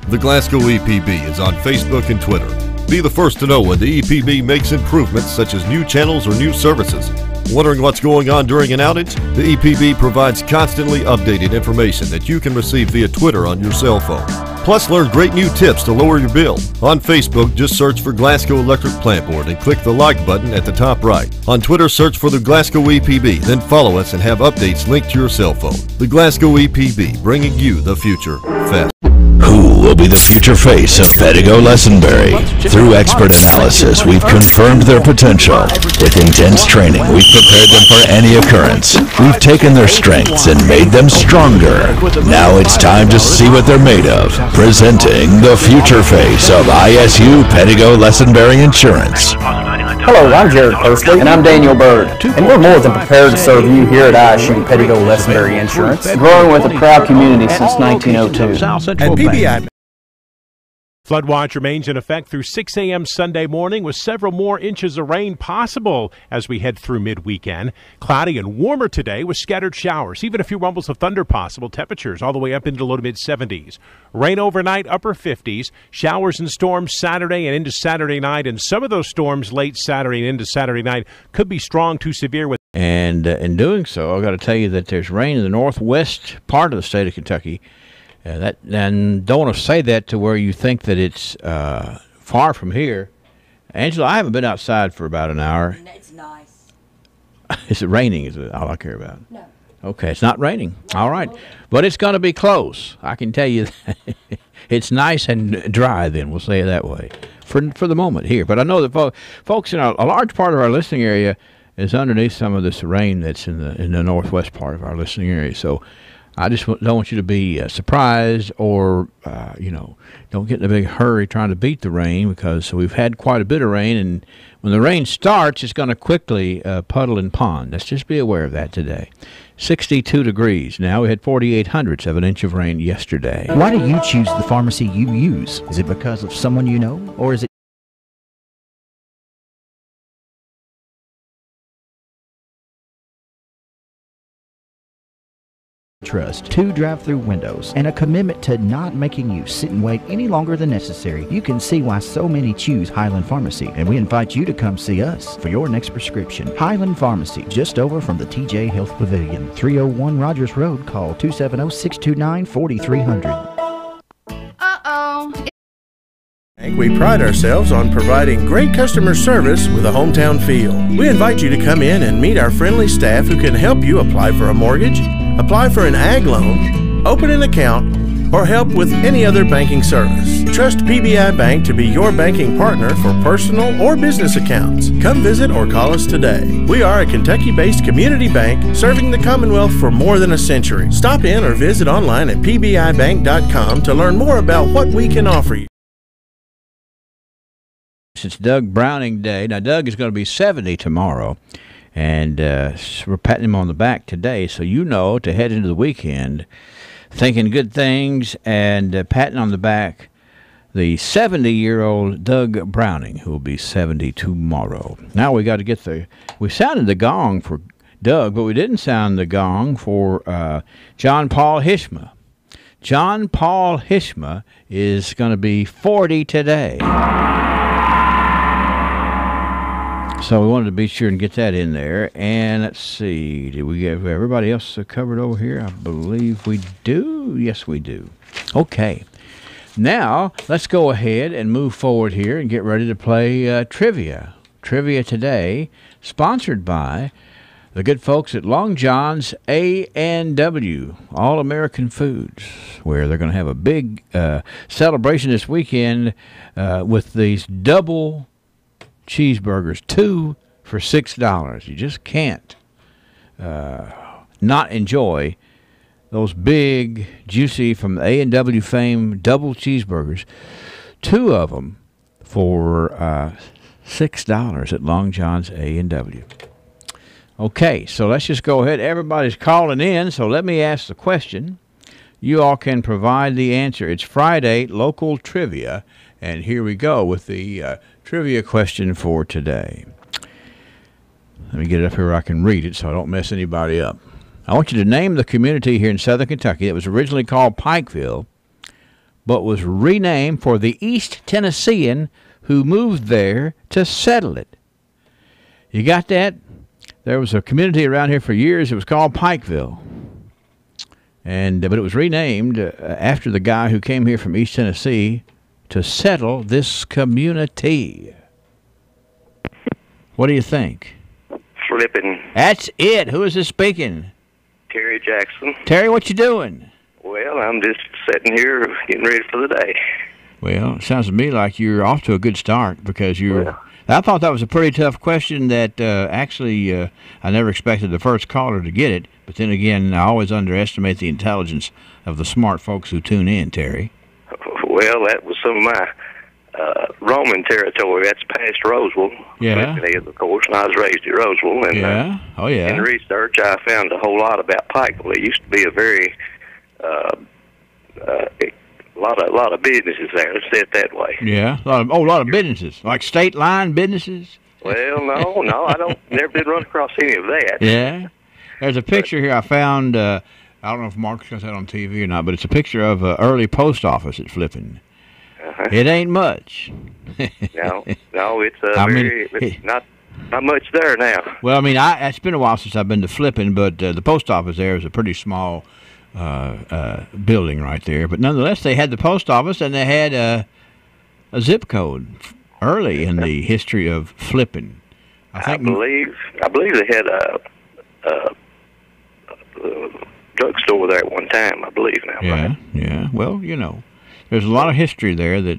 Speaker 14: The Glasgow EPB is on Facebook and Twitter. Be the first to know when the EPB makes improvements such as new channels or new services. Wondering what's going on during an outage? The EPB provides constantly updated information that you can receive via Twitter on your cell phone. Plus, learn great new tips to lower your bill. On Facebook, just search for Glasgow Electric Plant Board and click the like button at the top right. On Twitter, search for the Glasgow EPB, then follow us and have updates linked to your cell phone. The Glasgow EPB, bringing you the future fast.
Speaker 16: Who will be the future face of Pedigo Lessenberry? Through expert analysis, we've confirmed their potential. With intense training, we've prepared them for any occurrence. We've taken their strengths and made them stronger. Now it's time to see what they're made of. Presenting the future face of ISU Pedigo Lessenberry Insurance.
Speaker 17: Hello, I'm Jared Persley.
Speaker 18: And I'm Daniel Bird.
Speaker 17: And we're more than prepared to serve you here at ISU Pettigo Lesenberry Insurance.
Speaker 18: Growing with a proud community since 1902.
Speaker 19: And PBI.
Speaker 23: Flood watch remains in effect through 6 a.m. Sunday morning with several more inches of rain possible as we head through mid-weekend. Cloudy and warmer today with scattered showers, even a few rumbles of thunder possible. Temperatures all the way up into low to mid-70s. Rain overnight, upper 50s. Showers and storms Saturday and into Saturday night, and some of those storms late Saturday and into Saturday night could be strong to severe.
Speaker 1: And in doing so, I've got to tell you that there's rain in the northwest part of the state of Kentucky. And don't want to say that to where you think that it's far from here. Angela, I haven't been outside for about an hour.
Speaker 2: It's nice.
Speaker 1: Is it raining? Is it all I care about?
Speaker 2: No.
Speaker 1: Okay, it's not raining. All right. But it's going to be close. I can tell you that. It's nice and dry then, we'll say it that way, for the moment here. But I know that folks in a large part of our listening area is underneath some of this rain that's in the northwest part of our listening area. So I just don't want you to be surprised or, don't get in a big hurry trying to beat the rain, because we've had quite a bit of rain, and when the rain starts, it's going to quickly puddle and pond. Let's just be aware of that today. 62 degrees now. We had 4,800ths of an inch of rain yesterday.
Speaker 15: Why do you choose the pharmacy you use? Is it because of someone you know, or is it trust, 2 drive-through windows, and a commitment to not making you sit and wait any longer than necessary? You can see why so many choose Highland Pharmacy, and we invite you to come see us for your next prescription. Highland Pharmacy, just over from the TJ Health Pavilion, 301 Rogers Road. Call 270-629-4300.
Speaker 19: We pride ourselves on providing great customer service with a hometown feel. We invite you to come in and meet our friendly staff who can help you apply for a mortgage, apply for an ag loan, open an account, or help with any other banking service. Trust PBI Bank to be your banking partner for personal or business accounts. Come visit or call us today. We are a Kentucky-based community bank serving the Commonwealth for more than a century. Stop in or visit online at pbibank.com to learn more about what we can offer you.
Speaker 1: It's Doug Browning Day. Now, Doug is going to be 70 tomorrow, and we're patting him on the back today, so you know to head into the weekend thinking good things and patting on the back the 70-year-old Doug Browning, who will be 70 tomorrow. Now we got to get we sounded the gong for Doug, but we didn't sound the gong for John Paul Hishma. John Paul Hishma is going to be 40 today. So we wanted to be sure and get that in there. And let's see, did we get everybody else covered over here? I believe we do. Yes, we do. Okay. Now, let's go ahead and move forward here and get ready to play trivia. Trivia today, sponsored by the good folks at Long John's A&W, All American Foods, where they're going to have a big celebration this weekend with these double cheeseburgers, 2 for $6. You just can't not enjoy those big, juicy, from A&W fame, double cheeseburgers. 2 of them for $6 at Long John's A&W. Okay, so let's just go ahead. Everybody's calling in, so let me ask the question. You all can provide the answer. It's Friday, local trivia, and here we go with the trivia question for today. Let me get it up here where I can read it so I don't mess anybody up. I want you to name the community here in southern Kentucky that was originally called Pikeville, but was renamed for the East Tennessean who moved there to settle it. You got that? There was a community around here for years. It was called Pikeville. But it was renamed after the guy who came here from East Tennessee to settle this community. What do you think?
Speaker 5: Flipping.
Speaker 1: That's it. Who is this speaking?
Speaker 5: Terry Jackson.
Speaker 1: Terry, what you doing?
Speaker 5: Well, I'm just sitting here getting ready for the day.
Speaker 1: Well, it sounds to me like you're off to a good start because you're... Well, I thought that was a pretty tough question that actually I never expected the first caller to get it. But then again, I always underestimate the intelligence of the smart folks who tune in, Terry.
Speaker 5: Well, that was some of my Roman territory. That's past Roseville.
Speaker 1: Yeah.
Speaker 5: Flipping is, of course, and I was raised at Roseville. And,
Speaker 1: Yeah. Oh, yeah.
Speaker 5: In research, I found a whole lot about Pikeville. It used to be a very lot of businesses there. Let's say it that way.
Speaker 1: Yeah. A lot of businesses, like state line businesses.
Speaker 5: Well, no, I never did run across any of that.
Speaker 1: Yeah. There's a picture here I found. I don't know if Mark's got that on TV or not, but it's a picture of an early post office at Flippin.
Speaker 5: Uh-huh.
Speaker 1: It ain't much.
Speaker 5: No, it's it's not much there now.
Speaker 1: Well, I mean, it's been a while since I've been to Flippin, but the post office there is a pretty small building right there. But nonetheless, they had the post office and they had a zip code early in the history of Flippin.
Speaker 5: I believe they had a drugstore there at one time. I believe now.
Speaker 1: Yeah,
Speaker 5: right?
Speaker 1: yeah. Well, there's a lot of history there that,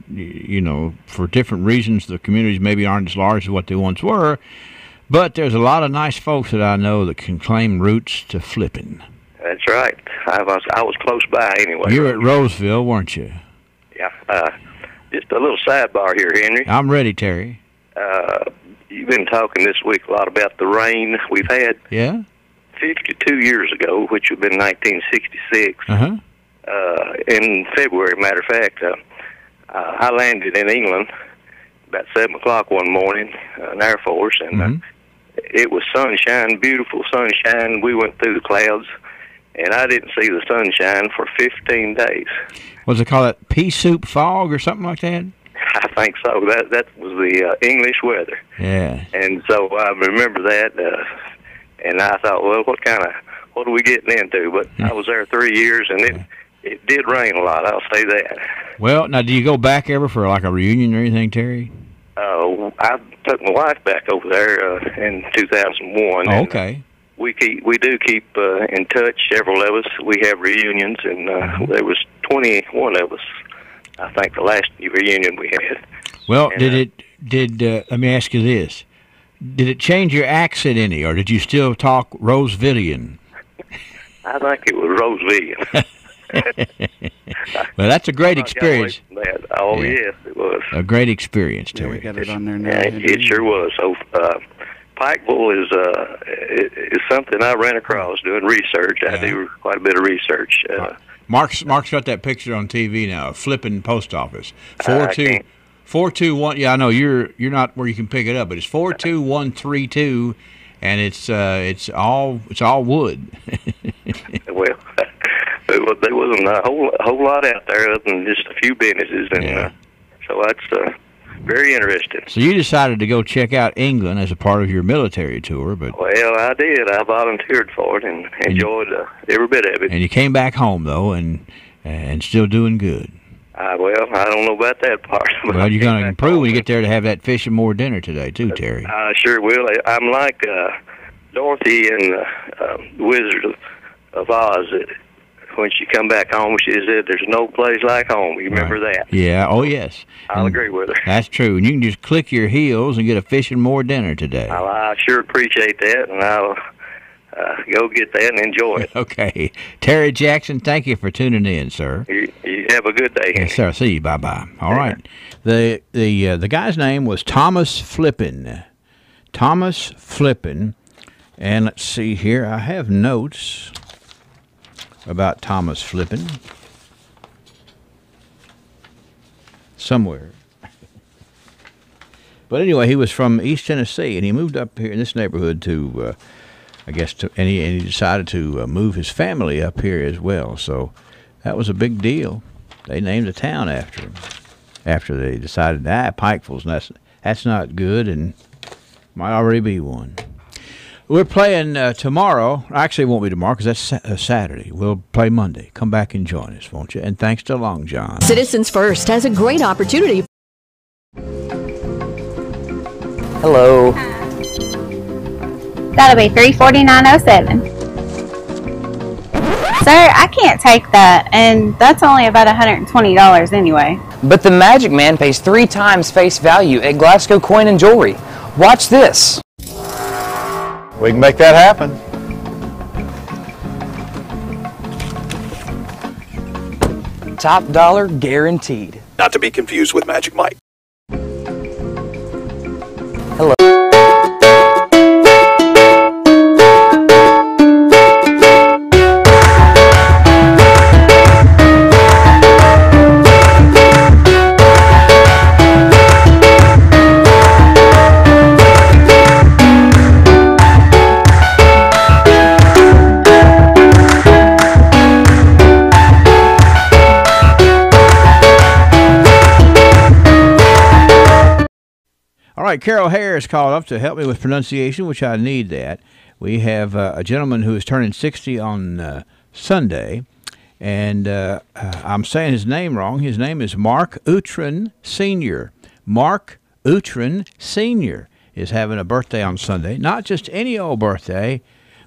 Speaker 1: for different reasons, the communities maybe aren't as large as what they once were, but there's a lot of nice folks that I know that can claim roots to Flippin.
Speaker 5: That's right. I was close by anyway.
Speaker 1: You were at Roseville, weren't you?
Speaker 5: Yeah. Just a little sidebar here, Henry.
Speaker 1: I'm ready, Terry.
Speaker 5: You've been talking this week a lot about the rain we've had.
Speaker 1: Yeah?
Speaker 5: 52 years ago, which would have been 1966.
Speaker 1: Uh-huh.
Speaker 5: In February, matter of fact, I landed in England about 7 o'clock one morning, in Air Force, and it was sunshine, beautiful sunshine. We went through the clouds, and I didn't see the sunshine for 15 days.
Speaker 1: Was it called that pea soup fog or something like that?
Speaker 5: I think so. That was the English weather.
Speaker 1: Yeah.
Speaker 5: And so I remember that, and I thought, well, what are we getting into? But I was there 3 years, and it did rain a lot, I'll say that.
Speaker 1: Well, now, do you go back ever for like a reunion or anything, Terry?
Speaker 5: I took my wife back over there in 2001.
Speaker 1: Oh, okay.
Speaker 5: We do keep in touch, several of us. We have reunions, and there was 21 of us, I think, the last reunion we had.
Speaker 1: Well, and, let me ask you this. Did it change your accent any, or did you still talk Rosevillian?
Speaker 5: I think it was Rosevillian.
Speaker 1: Well, that's a great experience.
Speaker 5: Oh, yeah. Yes, it was.
Speaker 1: A great experience, Terry.
Speaker 9: Yeah, we got it on there now.
Speaker 5: Yeah, it sure was. So, Pikeville is something I ran across doing research. I do quite a bit of research.
Speaker 1: Mark's got that picture on TV now. Flipping post office 421. Yeah, I know you're not where you can pick it up, but it's 42132, and it's all wood.
Speaker 5: Well, there wasn't a whole lot out there other than just a few businesses, and so that's very interesting.
Speaker 1: So you decided to go check out England as a part of your military tour, but
Speaker 5: well, I did. I volunteered for it and enjoyed every bit of it.
Speaker 1: And you came back home though, and still doing good.
Speaker 5: Well, I don't know about that part.
Speaker 1: Well, you're going to improve when you get there to have that fish and more dinner today, too, Terry.
Speaker 5: I sure will. I'm like Dorothy in Wizard of Oz. When she come back home, she said, "There's no place like home." You remember that?
Speaker 1: Yeah. Oh, yes.
Speaker 5: I'll agree with her.
Speaker 1: That's true. And you can just click your heels and get a fish and more dinner today.
Speaker 5: I sure appreciate that, and I'll go get that and enjoy it.
Speaker 1: Okay. Terry Jackson, thank you for tuning in, sir.
Speaker 5: You have a good day.
Speaker 1: Yes, sir. See you. Bye-bye. All right. The guy's name was Thomas Flippin. Thomas Flippin. And let's see here. I have notes about Thomas Flippin somewhere. But anyway, he was from East Tennessee, and he moved up here in this neighborhood to, and he decided to move his family up here as well. So that was a big deal. They named a town after him after they decided, Pikeville's, and that's not good, and might already be one. We're playing tomorrow. Actually, it won't be tomorrow because that's Saturday. We'll play Monday. Come back and join us, won't you? And thanks to Long John.
Speaker 10: Citizens First has a great opportunity.
Speaker 17: Hello.
Speaker 20: That'll be $349.07. Sir, I can't take that, and that's only about $120 anyway.
Speaker 18: But the Magic Man pays 3 times face value at Glasgow Coin and Jewelry. Watch this.
Speaker 11: We can make that happen.
Speaker 18: Top dollar guaranteed.
Speaker 12: Not to be confused with Magic Mike.
Speaker 1: right, Carol Harris called up to help me with pronunciation, which I need that. We have a gentleman who is turning 60 on Sunday, and I'm saying his name wrong. His name is Mark Utrin Sr. Mark Utrin Sr. is having a birthday on Sunday. Not just any old birthday,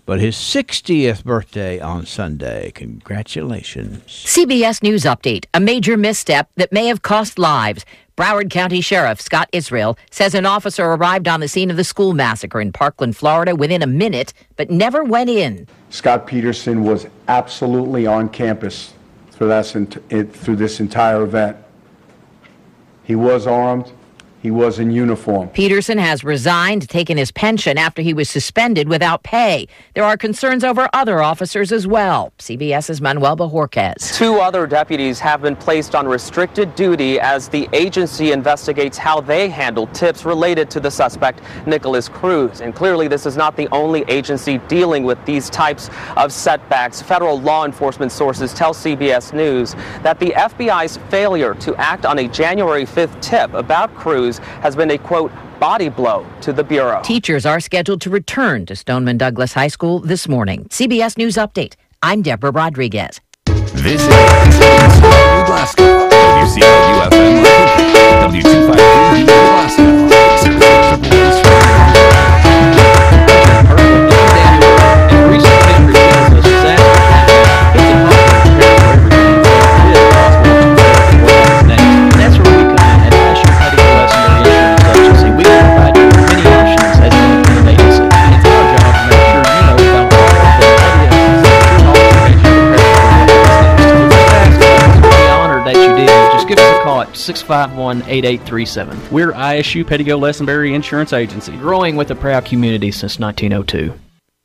Speaker 1: but his 60th birthday on Sunday. Congratulations.
Speaker 8: CBS News Update. A major misstep that may have cost lives. Broward County Sheriff Scott Israel says an officer arrived on the scene of the school massacre in Parkland, Florida within a minute, but never went in.
Speaker 9: Scott Peterson was absolutely on campus through this entire event. He was armed. He was in uniform.
Speaker 8: Peterson has resigned, taken his pension after he was suspended without pay. There are concerns over other officers as well. CBS's Manuel Bajorquez.
Speaker 12: 2 other deputies have been placed on restricted duty as the agency investigates how they handled tips related to the suspect, Nicholas Cruz. And clearly this is not the only agency dealing with these types of setbacks. Federal law enforcement sources tell CBS News that the FBI's failure to act on a January 5th tip about Cruz has been a, quote, body blow to the Bureau.
Speaker 8: Teachers are scheduled to return to Stoneman Douglas High School this morning. CBS News Update. I'm Deborah Rodriguez.
Speaker 13: This is Glasgow, WCLU-FM, W253 Glasgow.
Speaker 25: Give us a call at 651-8837. We're ISU Pettigo Lessenberry Insurance Agency, growing with a proud community since 1902.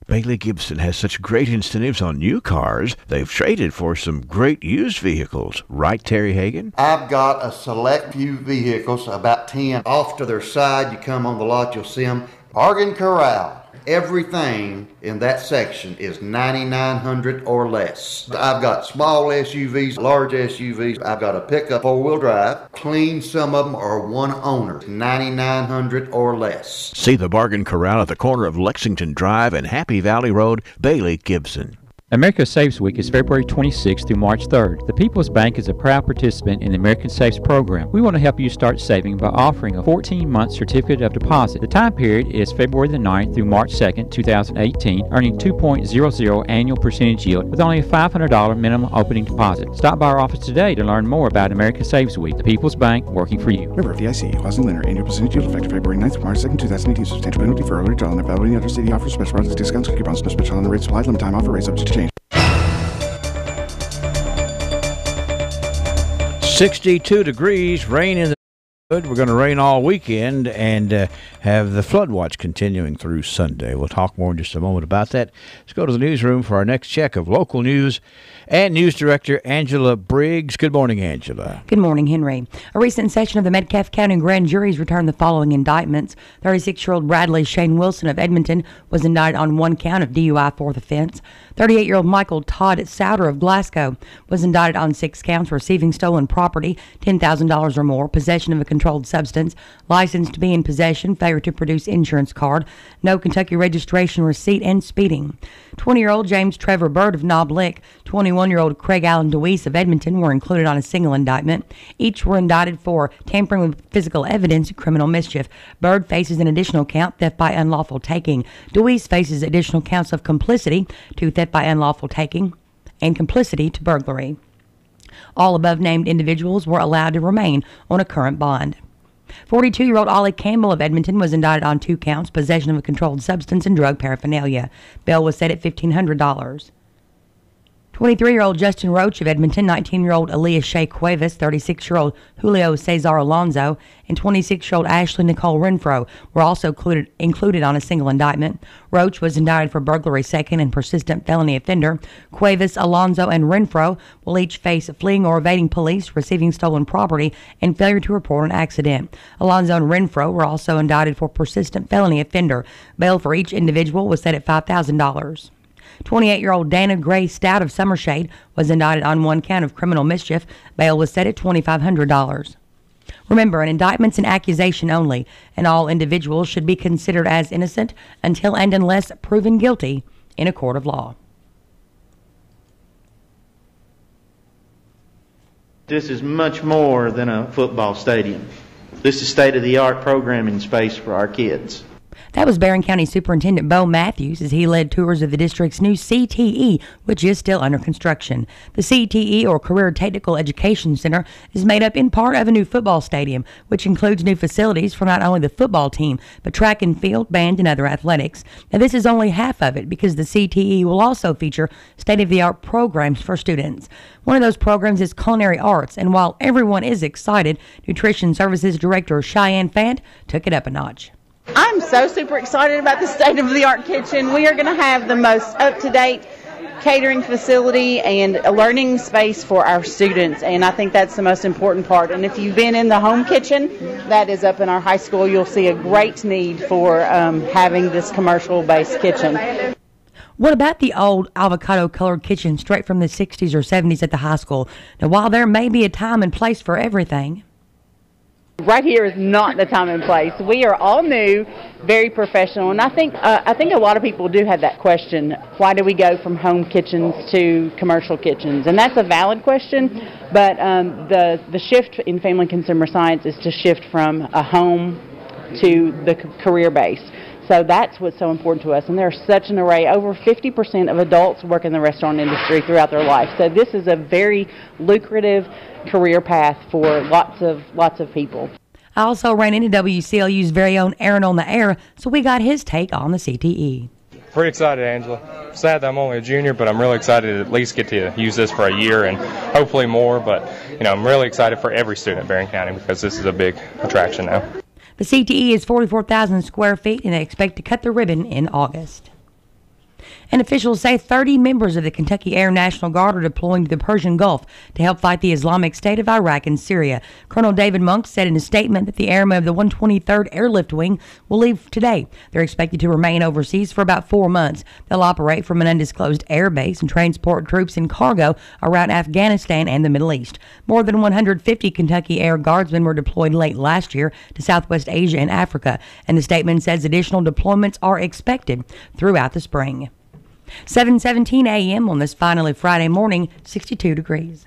Speaker 1: Bailey Gibson has such great incentives on new cars, they've traded for some great used vehicles. Right, Terry Hagan?
Speaker 26: I've got a select few vehicles, about 10. Off to their side, you come on the lot, you'll see them. Bargain Corral. Everything in that section is $9,900 or less. I've got small SUVs, large SUVs. I've got a pickup 4-wheel drive. Clean, some of them are one owner, $9,900 or less.
Speaker 1: See the Bargain Corral at the corner of Lexington Drive and Happy Valley Road, Bailey Gibson.
Speaker 27: America Saves Week is February 26th through March 3rd. The People's Bank is a proud participant in the American Saves program. We want to help you start saving by offering a 14-month certificate of deposit. The time period is February the 9th through March 2nd, 2018, earning 2.00 annual percentage yield with only a $500 minimum opening deposit. Stop by our office today to learn more about America Saves Week. The People's Bank, working for you.
Speaker 28: Member of FDIC, Housing Lender, annual percentage yield effective February 9th through March 2nd, 2018. Substantial penalty for early withdrawal and available any other city offers, special products, discounts, coupons, no special on the rate supplied, limited time offer, rates subject to change.
Speaker 1: 62 degrees, rain in the neighborhood. We're going to rain all weekend and have the flood watch continuing through Sunday. We'll talk more in just a moment about that. Let's go to the newsroom for our next check of local news. And News Director Angela Briggs. Good morning, Angela.
Speaker 2: Good morning, Henry. A recent session of the Metcalfe County Grand Juries returned the following indictments. 36-year-old Bradley Shane Wilson of Edmonton was indicted on 1 count of DUI, 4th offense. 38-year-old Michael Todd Souter of Glasgow was indicted on 6 counts: receiving stolen property, $10,000 or more, possession of a controlled substance, license to be in possession, failure to produce insurance card, no Kentucky registration receipt, and speeding. 20-year-old James Trevor Bird of Knob Lick, 21-year-old Craig Allen DeWeese of Edmonton were included on a single indictment. Each were indicted for tampering with physical evidence and criminal mischief. Bird faces an additional count, theft by unlawful taking. DeWeese faces additional counts of complicity to theft by unlawful taking and complicity to burglary. All above-named individuals were allowed to remain on a current bond. 42-year-old Ollie Campbell of Edmonton was indicted on 2 counts, possession of a controlled substance and drug paraphernalia. Bail was set at $1,500. 23-year-old Justin Roach of Edmonton, 19-year-old Aaliyah Shea Cuevas, 36-year-old Julio Cesar Alonzo, and 26-year-old Ashley Nicole Renfro were also included on a single indictment. Roach was indicted for burglary second and persistent felony offender. Cuevas, Alonzo, and Renfro will each face fleeing or evading police, receiving stolen property, and failure to report an accident. Alonzo and Renfro were also indicted for persistent felony offender. Bail for each individual was set at $5,000. 28-year-old Dana Gray Stout of Summershade was indicted on 1 count of criminal mischief. Bail was set at $2,500. Remember, an indictment's an accusation only, and all individuals should be considered as innocent until and unless proven guilty in a court of law.
Speaker 3: This is much more than a football stadium. This is state-of-the-art programming space for our kids.
Speaker 2: That was Barron County Superintendent Bo Matthews as he led tours of the district's new CTE, which is still under construction. The CTE, or Career Technical Education Center, is made up in part of a new football stadium, which includes new facilities for not only the football team, but track and field, band, and other athletics. Now, this is only half of it because the CTE will also feature state-of-the-art programs for students. One of those programs is culinary arts, and while everyone is excited, Nutrition Services Director Cheyenne Fant took it up a notch.
Speaker 4: I'm so super excited about the state-of-the-art kitchen. We are going to have the most up-to-date catering facility and a learning space for our students, and I think that's the most important part. And if you've been in the home kitchen, that is up in our high school, you'll see a great need for having this commercial-based kitchen.
Speaker 2: What about the old avocado-colored kitchen straight from the 60s or 70s at the high school? Now, while there may be a time and place for everything,
Speaker 4: right here is not the time and place. We are all new, very professional, and I think a lot of people do have that question: why do we go from home kitchens to commercial kitchens? And that's a valid question, but the shift in family consumer science is to shift from a home to the career base. So that's what's so important to us, and there's such an array. Over 50% of adults work in the restaurant industry throughout their life, so this is a very lucrative career path for lots of people.
Speaker 2: I also ran into WCLU's very own Aaron on the air, so we got his take on the CTE.
Speaker 6: Pretty excited, Angela. Sad that I'm only a junior, but I'm really excited to at least get to use this for a year and hopefully more. But I'm really excited for every student at Barron County because this is a big attraction now.
Speaker 2: The CTE is 44,000 square feet, and they expect to cut the ribbon in August. And officials say 30 members of the Kentucky Air National Guard are deploying to the Persian Gulf to help fight the Islamic State of Iraq and Syria. Colonel David Monk said in a statement that the airmen of the 123rd Airlift Wing will leave today. They're expected to remain overseas for about 4 months. They'll operate from an undisclosed air base and transport troops and cargo around Afghanistan and the Middle East. More than 150 Kentucky Air Guardsmen were deployed late last year to Southwest Asia and Africa, and the statement says additional deployments are expected throughout the spring. 7:17 a.m. on this finally Friday morning, 62 degrees.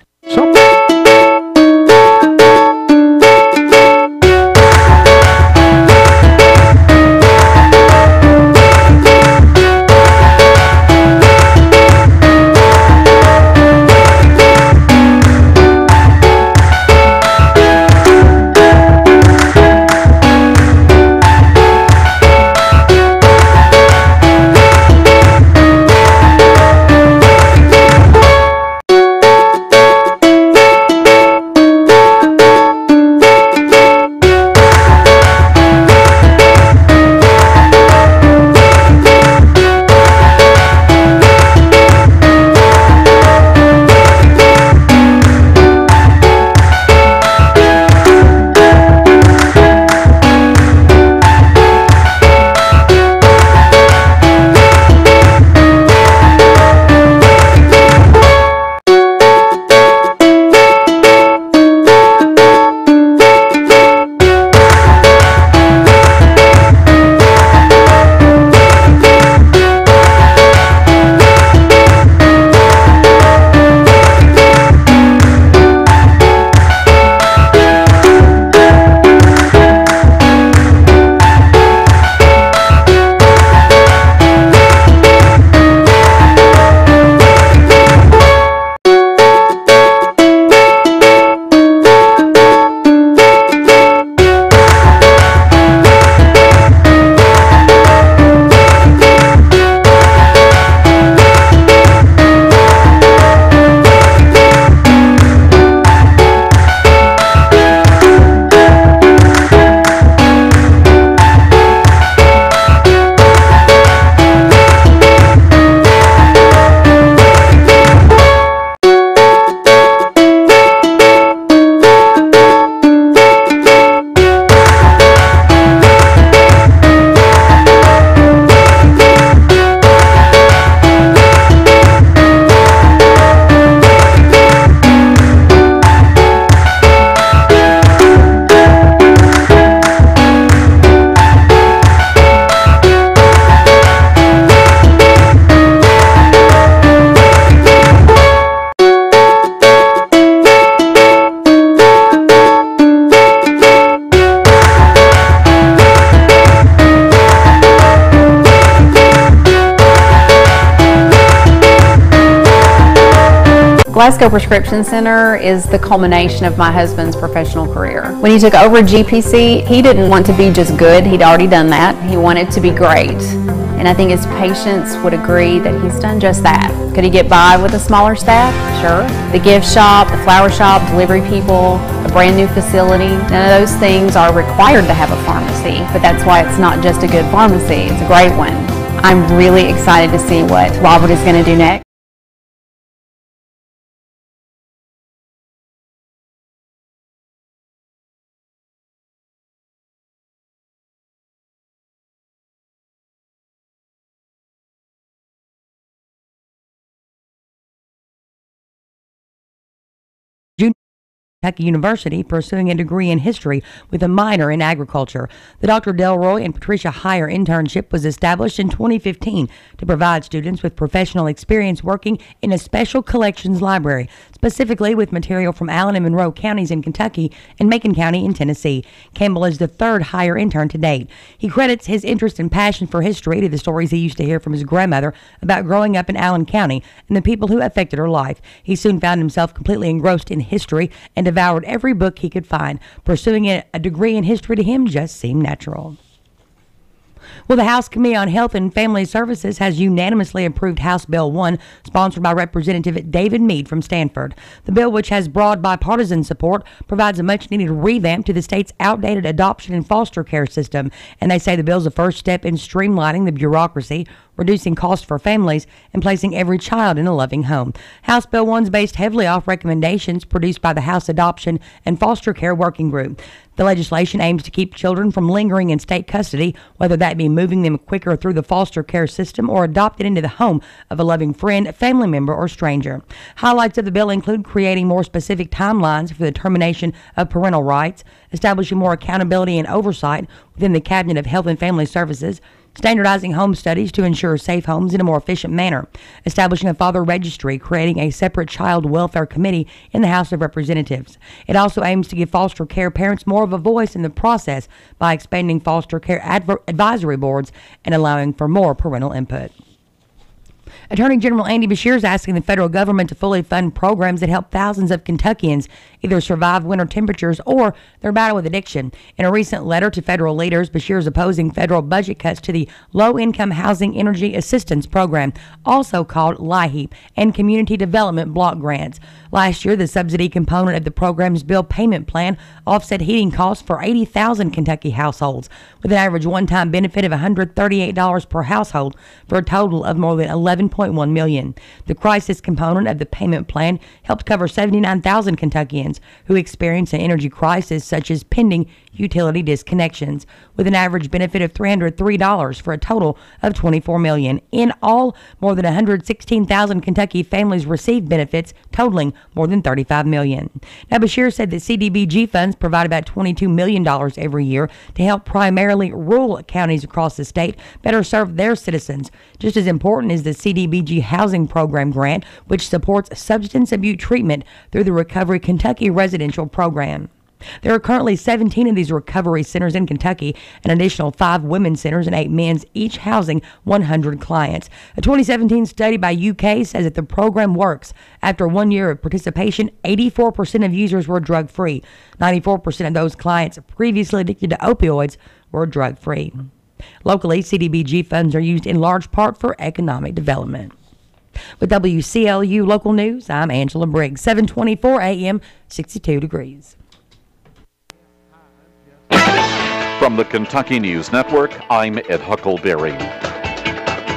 Speaker 7: Glasgow Prescription Center is the culmination of my husband's professional career. When he took over GPC, he didn't want to be just good. He'd already done that. He wanted to be great. And I think his patients would agree that he's done just that. Could he get by with a smaller staff? Sure. The gift shop, the flower shop, delivery people, a brand new facility, none of those things are required to have a pharmacy, but that's why it's not just a good pharmacy, it's a great one. I'm really excited to see what Robert is going to do next.
Speaker 2: Kentucky University, pursuing a degree in history with a minor in agriculture. The Dr. Delroy and Patricia Heyer internship was established in 2015 to provide students with professional experience working in a special collections library, specifically with material from Allen and Monroe counties in Kentucky and Macon County in Tennessee. Campbell is the third Heyer intern to date. He credits his interest and passion for history to the stories he used to hear from his grandmother about growing up in Allen County and the people who affected her life. He soon found himself completely engrossed in history and devoured every book he could find. Pursuing a degree in history to him just seemed natural. Well, the House Committee on Health and Family Services has unanimously approved House Bill 1, sponsored by Representative David Meade from Stanford. The bill, which has broad bipartisan support, provides a much-needed revamp to the state's outdated adoption and foster care system, and they say the bill is a first step in streamlining the bureaucracy, reducing costs for families, and placing every child in a loving home. House Bill 1 is based heavily off recommendations produced by the House Adoption and Foster Care Working Group. The legislation aims to keep children from lingering in state custody, whether that be moving them quicker through the foster care system or adopted into the home of a loving friend, family member, or stranger. Highlights of the bill include creating more specific timelines for the termination of parental rights, establishing more accountability and oversight within the Cabinet of Health and Family Services, standardizing home studies to ensure safe homes in a more efficient manner, establishing a father registry, creating a separate child welfare committee in the House of Representatives. It also aims to give foster care parents more of a voice in the process by expanding foster care advisory boards and allowing for more parental input. Attorney General Andy Beshear is asking the federal government to fully fund programs that help thousands of Kentuckians either survive winter temperatures or their battle with addiction. In a recent letter to federal leaders, Beshear is opposing federal budget cuts to the Low-Income Housing Energy Assistance Program, also called LIHEAP, and Community Development Block Grants. Last year, the subsidy component of the program's bill payment plan offset heating costs for 80,000 Kentucky households, with an average one-time benefit of $138 per household for a total of more than $11.1 million. The crisis component of the payment plan helped cover 79,000 Kentuckians who experienced an energy crisis, such as pending utility disconnections, with an average benefit of $303 for a total of $24 million. In all, more than 116,000 Kentucky families received benefits totaling more than $35 million. Now, Beshear said that CDBG funds provide about $22 million every year to help primarily rural counties across the state better serve their citizens. Just as important is the CDBG Housing Program grant, which supports substance abuse treatment through the Recovery Kentucky Residential Program. There are currently 17 of these recovery centers in Kentucky, an additional 5 women's centers and 8 men's, each housing 100 clients. A 2017 study by UK says that the program works. After 1 year of participation, 84% of users were drug-free. 94% of those clients previously addicted to opioids were drug-free. Locally, CDBG funds are used in large part for economic development. With WCLU Local News, I'm Angela Briggs, 7:24 a.m., 62 degrees.
Speaker 14: From the Kentucky News Network, I'm Ed Huckleberry.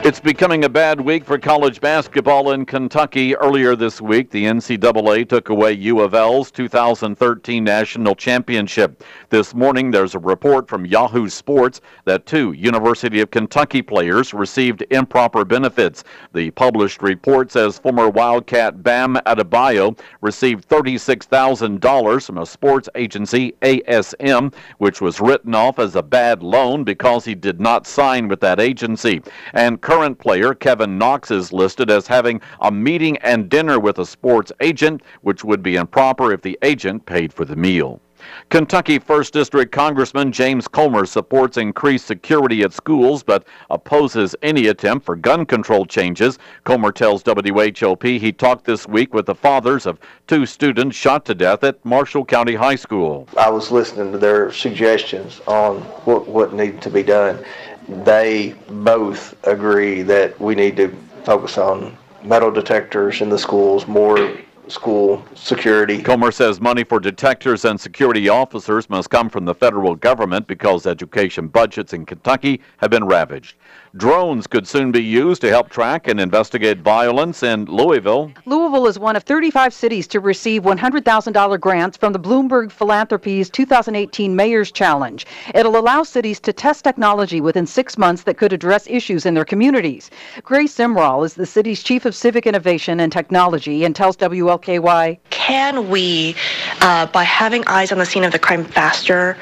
Speaker 14: It's becoming a bad week for college basketball in Kentucky. Earlier this week, the NCAA took away U of L's 2013 National Championship. This morning, there's a report from Yahoo Sports that 2 University of Kentucky players received improper benefits. The published report says former Wildcat Bam Adebayo received $36,000 from a sports agency, ASM, which was written off as a bad loan because he did not sign with that agency. And current player Kevin Knox is listed as having a meeting and dinner with a sports agent, which would be improper if the agent paid for the meal. Kentucky 1st District Congressman James Comer supports increased security at schools but opposes any attempt for gun control changes. Comer tells WHOP he talked this week with the fathers of 2 students shot to death at Marshall County High School.
Speaker 5: I was listening to their suggestions on what needed to be done. They both agree that we need to focus on metal detectors in the schools, more school security.
Speaker 14: Comer says money for detectors and security officers must come from the federal government because education budgets in Kentucky have been ravaged. Drones could soon be used to help track and investigate violence in Louisville.
Speaker 15: Louisville is one of 35 cities to receive $100,000 grants from the Bloomberg Philanthropies 2018 Mayor's Challenge. It'll allow cities to test technology within 6 months that could address issues in their communities. Grace Simral is the city's Chief of Civic Innovation and Technology and tells WLKY,
Speaker 16: can we, by having eyes on the scene of the crime faster,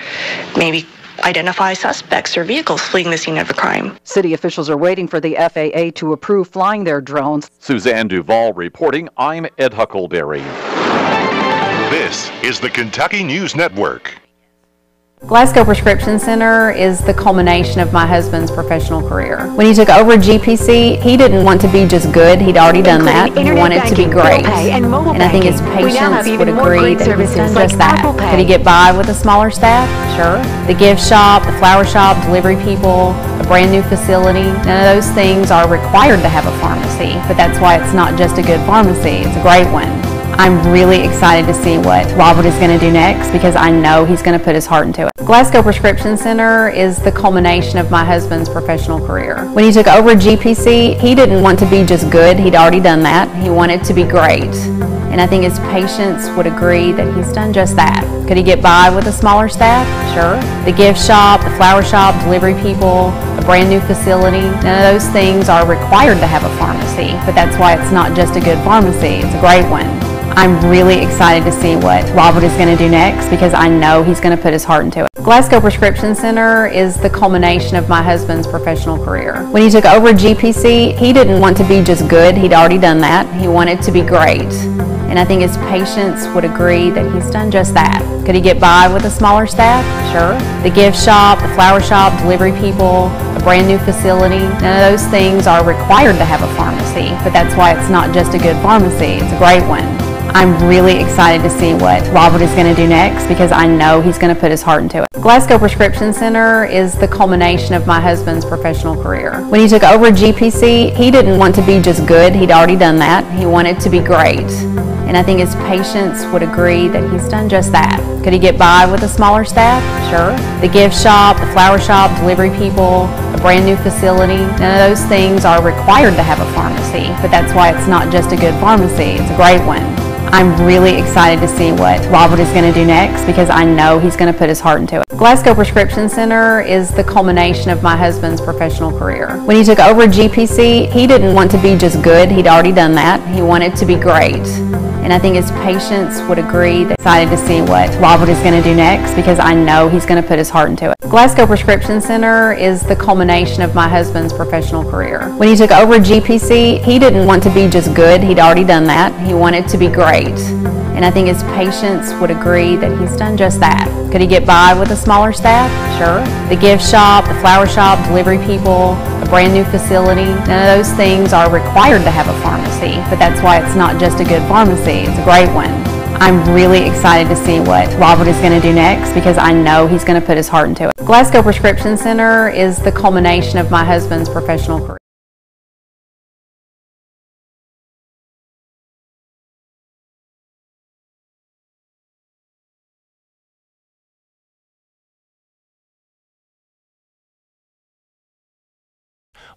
Speaker 16: maybe identify suspects or vehicles fleeing the scene of a crime?
Speaker 15: City officials are waiting for the FAA to approve flying their drones.
Speaker 14: Suzanne Duvall reporting. I'm Ed Huckleberry.
Speaker 19: This is the Kentucky News Network.
Speaker 7: Glasgow Prescription Center is the culmination of my husband's professional career. When he took over GPC, he didn't want to be just good. He'd already done that. He wanted to be great. And I think his patients would agree that he's done just that. Could he get by with a smaller staff? Sure. The gift shop, the flower shop, delivery people, a brand new facility, none of those things are required to have a pharmacy, but that's why it's not just a good pharmacy, it's a great one. I'm really excited to see what Robert is going to do next because I know he's going to put his heart into it. Glasgow Prescription Center is the culmination of my husband's professional career. When he took over GPC, he didn't want to be just good. He'd already done that. He wanted to be great. And I think his patients would agree that he's done just that. Could he get by with a smaller staff? Sure. The gift shop, the flower shop, delivery people, a brand new facility, none of those things are required to have a pharmacy, but that's why it's not just a good pharmacy, it's a great one. I'm really excited to see what Robert is going to do next because I know he's going to put his heart into it. Glasgow Prescription Center is the culmination of my husband's professional career. When he took over GPC, he didn't want to be just good. He'd already done that. He wanted to be great. And I think his patients would agree that he's done just that. Could he get by with a smaller staff? Sure. The gift shop, the flower shop, delivery people, a brand new facility, none of those things are required to have a pharmacy, but that's why it's not just a good pharmacy, it's a great one. I'm really excited to see what Robert is going to do next because I know he's going to put his heart into it. Glasgow Prescription Center is the culmination of my husband's professional career. When he took over GPC, he didn't want to be just good. He'd already done that. He wanted to be great. And I think his patients would agree that he's done just that. Could he get by with a smaller staff? Sure. The gift shop, the flower shop, delivery people, a brand new facility, none of those things are required to have a pharmacy, but that's why it's not just a good pharmacy, it's a great one. I'm really excited to see what Robert is going to do next because I know he's going to put his heart into it. Glasgow Prescription Center is the culmination of my husband's professional career. When he took over GPC, he didn't want to be just good. He'd already done that. He wanted to be great. And I think his patients would agree that I'm excited to see what Robert is going to do next because I know he's going to put his heart into it. Glasgow Prescription Center is the culmination of my husband's professional career. When he took over GPC, he didn't want to be just good. He'd already done that. He wanted to be great. And I think his patients would agree that he's done just that. Could he get by with a smaller staff? Sure. The gift shop, the flower shop, delivery people, a brand new facility, none of those things are required to have a pharmacy, but that's why it's not just a good pharmacy, it's a great one. I'm really excited to see what Robert is going to do next because I know he's going to put his heart into it. Glasgow Prescription Center is the culmination of my husband's professional career.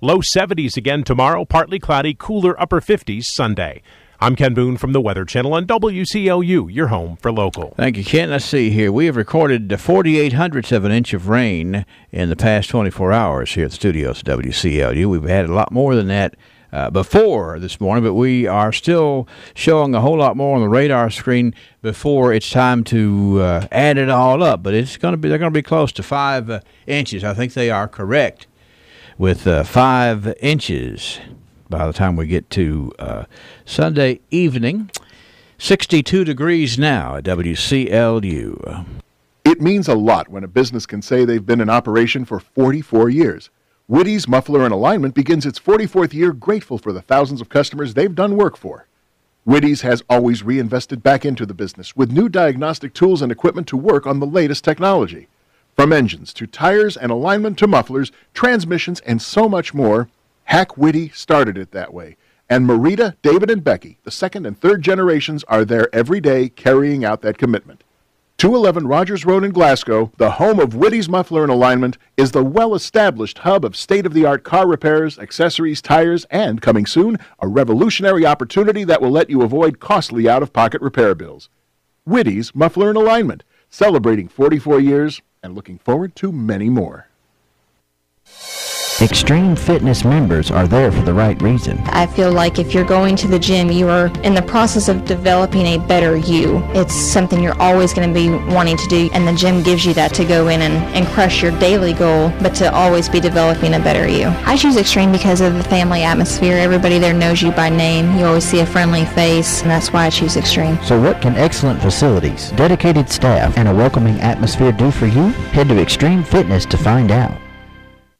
Speaker 21: Low 70s again tomorrow, partly cloudy, cooler upper 50s Sunday. I'm Ken Boone from the Weather Channel on WCLU, your home for local.
Speaker 1: Thank you, Ken. Let's see here. We have recorded 48/100ths of an inch of rain in the past 24 hours here at the studios at WCLU. We've had a lot more than that before this morning, but we are still showing a whole lot more on the radar screen before it's time to add it all up. But it's going to be they're going to be close to 5 inches. I think they are correct with 5 inches by the time we get to Sunday evening. 62 degrees now at WCLU.
Speaker 10: It means a lot when a business can say they've been in operation for 44 years. Witty's Muffler and Alignment begins its 44th year grateful for the thousands of customers they've done work for. Witty's has always reinvested back into the business with new diagnostic tools and equipment to work on the latest technology. From engines to tires and alignment to mufflers, transmissions, and so much more, Hack Witty started it that way. And Marita, David, and Becky, the second and third generations, are there every day carrying out that commitment. 211 Rogers Road in Glasgow, the home of Witty's Muffler and Alignment, is the well-established hub of state-of-the-art car repairs, accessories, tires, and, coming soon, a revolutionary opportunity that will let you avoid costly out-of-pocket repair bills. Witty's Muffler and Alignment, celebrating 44 years and looking forward to many more.
Speaker 11: Extreme Fitness members are there for the right reason.
Speaker 17: I feel like if you're going to the gym, you are in the process of developing a better you. It's something you're always going to be wanting to do, and the gym gives you that to go in and crush your daily goal, but to always be developing a better you. I choose Extreme because of the family atmosphere. Everybody there knows you by name. You always see a friendly face, and that's why I choose Extreme.
Speaker 11: So what can excellent facilities, dedicated staff, and a welcoming atmosphere do for you? Head to Extreme Fitness to find out.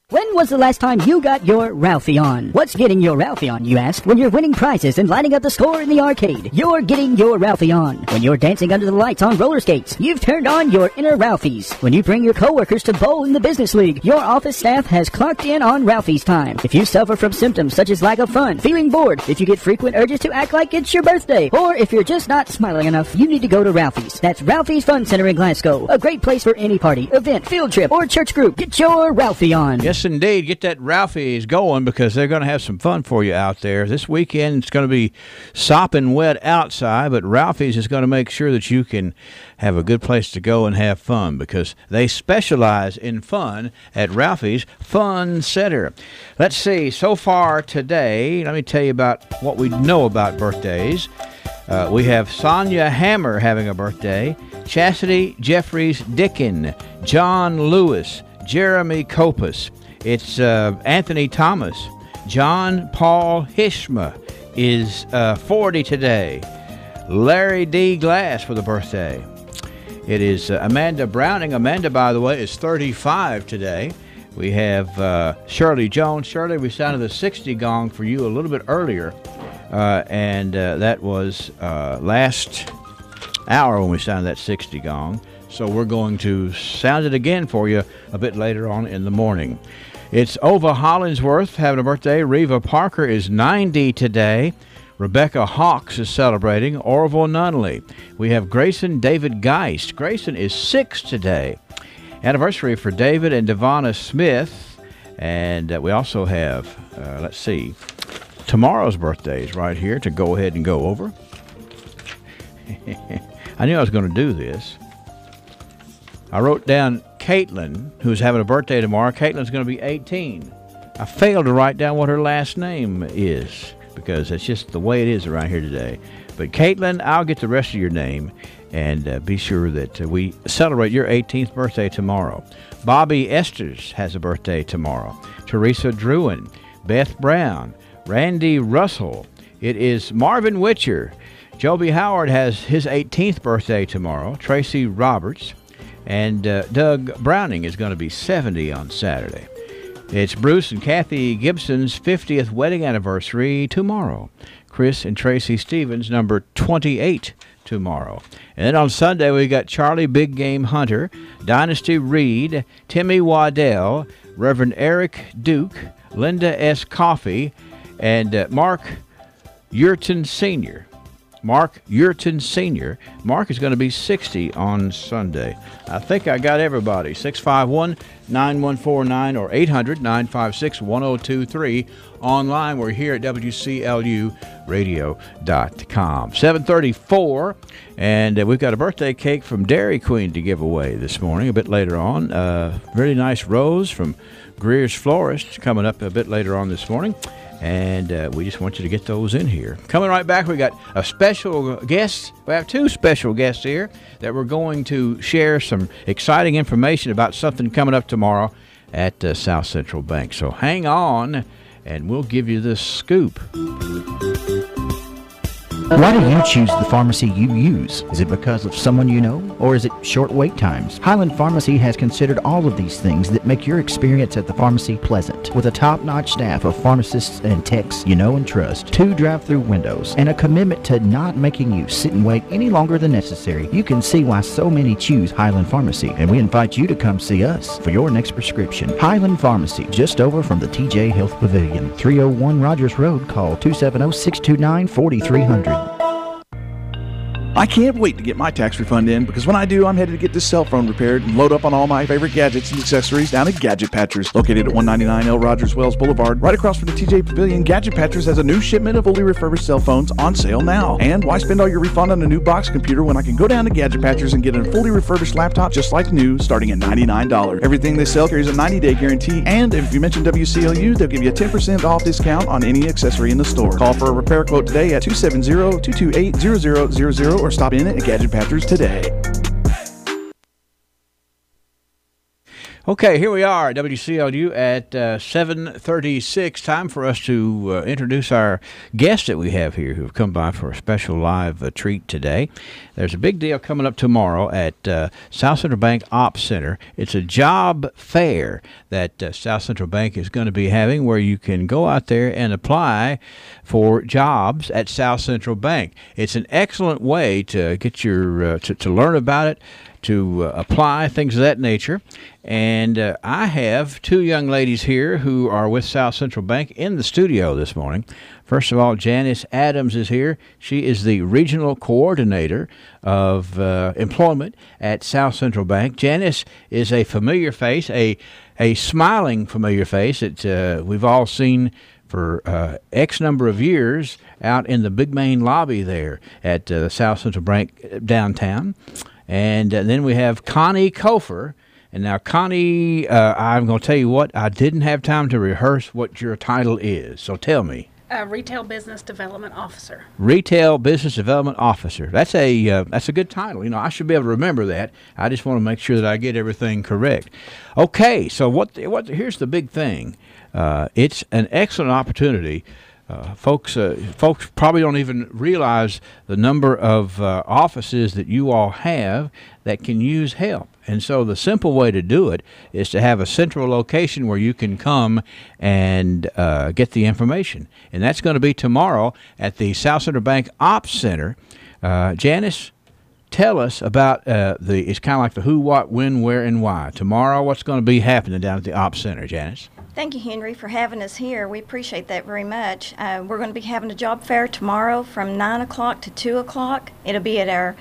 Speaker 18: When was the last time you got your Ralphie on? What's getting your Ralphie on, you ask? When you're winning prizes and lighting up the score in the arcade, you're getting your Ralphie on. When you're dancing under the lights on roller skates, you've turned on your inner Ralphies. When you bring your coworkers to bowl in the business league, your office staff has clocked in on Ralphie's time. If you suffer from symptoms such as lack of fun, feeling bored, if you get frequent urges to act like it's your birthday, or if you're just not smiling enough, you need to go to Ralphie's. That's Ralphie's Fun Center in Glasgow. A great place for any party, event, field trip, or church group. Get your Ralphie on.
Speaker 1: Yes, indeed. Get that Ralphie's going because they're going to have some fun for you out there. This weekend it's going to be sopping wet outside, but Ralphie's is going to make sure that you can have a good place to go and have fun because they specialize in fun at Ralphie's Fun Center. Let's see. So far today, let me tell you about what we know about birthdays. We have Sonia Hammer having a birthday, Chastity Jeffries Dickin, John Lewis, Jeremy Kopus. It's Anthony Thomas. John Paul Hishma is 40 today. Larry D. Glass for the birthday. It is Amanda Browning. Amanda, by the way, is 35 today. We have Shirley Jones. Shirley, we sounded the 60 gong for you a little bit earlier. And that was last hour when we sounded that 60 gong. So we're going to sound it again for you a bit later on in the morning. It's Ova Hollingsworth having a birthday. Reva Parker is 90 today. Rebecca Hawks is celebrating. Orville Nunley. We have Grayson David Geist. Grayson is 6 today. Anniversary for David and Devonna Smith. And we also have, let's see, tomorrow's birthdays right here to go ahead and go over. I knew I was going to do this. I wrote down Caitlin, who's having a birthday tomorrow. Caitlin's going to be 18. I failed to write down what her last name is because that's just the way it is around here today. But Caitlin, I'll get the rest of your name and be sure that we celebrate your 18th birthday tomorrow. Bobby Esters has a birthday tomorrow. Teresa Druin, Beth Brown, Randy Russell. It is Marvin Witcher. Joby Howard has his 18th birthday tomorrow. Tracy Roberts. And Doug Browning is going to be 70 on Saturday. It's Bruce and Kathy Gibson's 50th wedding anniversary tomorrow. Chris and Tracy Stevens, number 28 tomorrow. And then on Sunday, we got Charlie Big Game Hunter, Dynasty Reed, Timmy Waddell, Reverend Eric Duke, Linda S. Coffey, and Mark Yurton Sr. Mark Yurton Sr. Mark is going to be 60 on Sunday. I think I got everybody. 651-9149 or 800-956-1023. Online, we're here at WCLUradio.com. 7:34, and we've got a birthday cake from Dairy Queen to give away this morning a bit later on. Really nice rose from Greer's Florist coming up a bit later on this morning. And we just want you to get those in here. Coming right back, we got a special guest. We have two special guests here that we're going to share some exciting information about something coming up tomorrow at South Central Bank. So hang on, and we'll give you the scoop.
Speaker 11: Why do you choose the pharmacy you use? Is it because of someone you know, or is it short wait times? Highland Pharmacy has considered all of these things that make your experience at the pharmacy pleasant. With a top-notch staff of pharmacists and techs you know and trust, 2 drive-through windows, and a commitment to not making you sit and wait any longer than necessary, you can see why so many choose Highland Pharmacy, and we invite you to come see us for your next prescription. Highland Pharmacy, just over from the TJ Health Pavilion, 301 Rogers Road. Call 270-629-4300.
Speaker 28: I can't wait to get my tax refund in, because when I do, I'm headed to get this cell phone repaired and load up on all my favorite gadgets and accessories down at Gadget Patchers, located at 199 L. Rogers Wells Boulevard, right across from the TJ Pavilion. Gadget Patchers has a new shipment of fully refurbished cell phones on sale now. And why spend all your refund on a new box computer when I can go down to Gadget Patchers and get a fully refurbished laptop just like new, starting at $99. Everything they sell carries a 90-day guarantee, and if you mention WCLU, they'll give you a 10% off discount on any accessory in the store. Call for a repair quote today at 270-228-0000 or stop in at Gadget Patchers today.
Speaker 1: Okay, here we are, WCLU at 7:36. Time for us to introduce our guests that we have here who have come by for a special live treat today. There's a big deal coming up tomorrow at South Central Bank Ops Center. It's a job fair that South Central Bank is going to be having, where you can go out there and apply for jobs at South Central Bank. It's an excellent way to get your to learn about it, to apply, things of that nature. And I have 2 young ladies here who are with South Central Bank in the studio this morning. First of all, Janice Adams is here. She is the Regional Coordinator of Employment at South Central Bank. Janice is a familiar face, a smiling familiar face that we've all seen for X number of years out in the big main lobby there at the South Central Bank downtown. And then we have Connie Kofer. And now, Connie, I'm going to tell you what, I didn't have time to rehearse what your title is. So tell me.
Speaker 8: Retail Business Development Officer.
Speaker 1: Retail Business Development Officer. That's a good title. You know, I should be able to remember that. I just want to make sure that I get everything correct. Okay, so here's the big thing. It's an excellent opportunity. Folks probably don't even realize the number of offices that you all have that can use help. And so the simple way to do it is to have a central location where you can come and get the information. And that's going to be tomorrow at the South Central Bank Ops Center. Janice, tell us about it's kind of like the who, what, when, where, and why. Tomorrow, what's going to be happening down at the Ops Center, Janice?
Speaker 9: Thank you, Henry, for having us here. We appreciate that very much. We're going to be having a job fair tomorrow from 9 o'clock to 2 o'clock. It'll be at our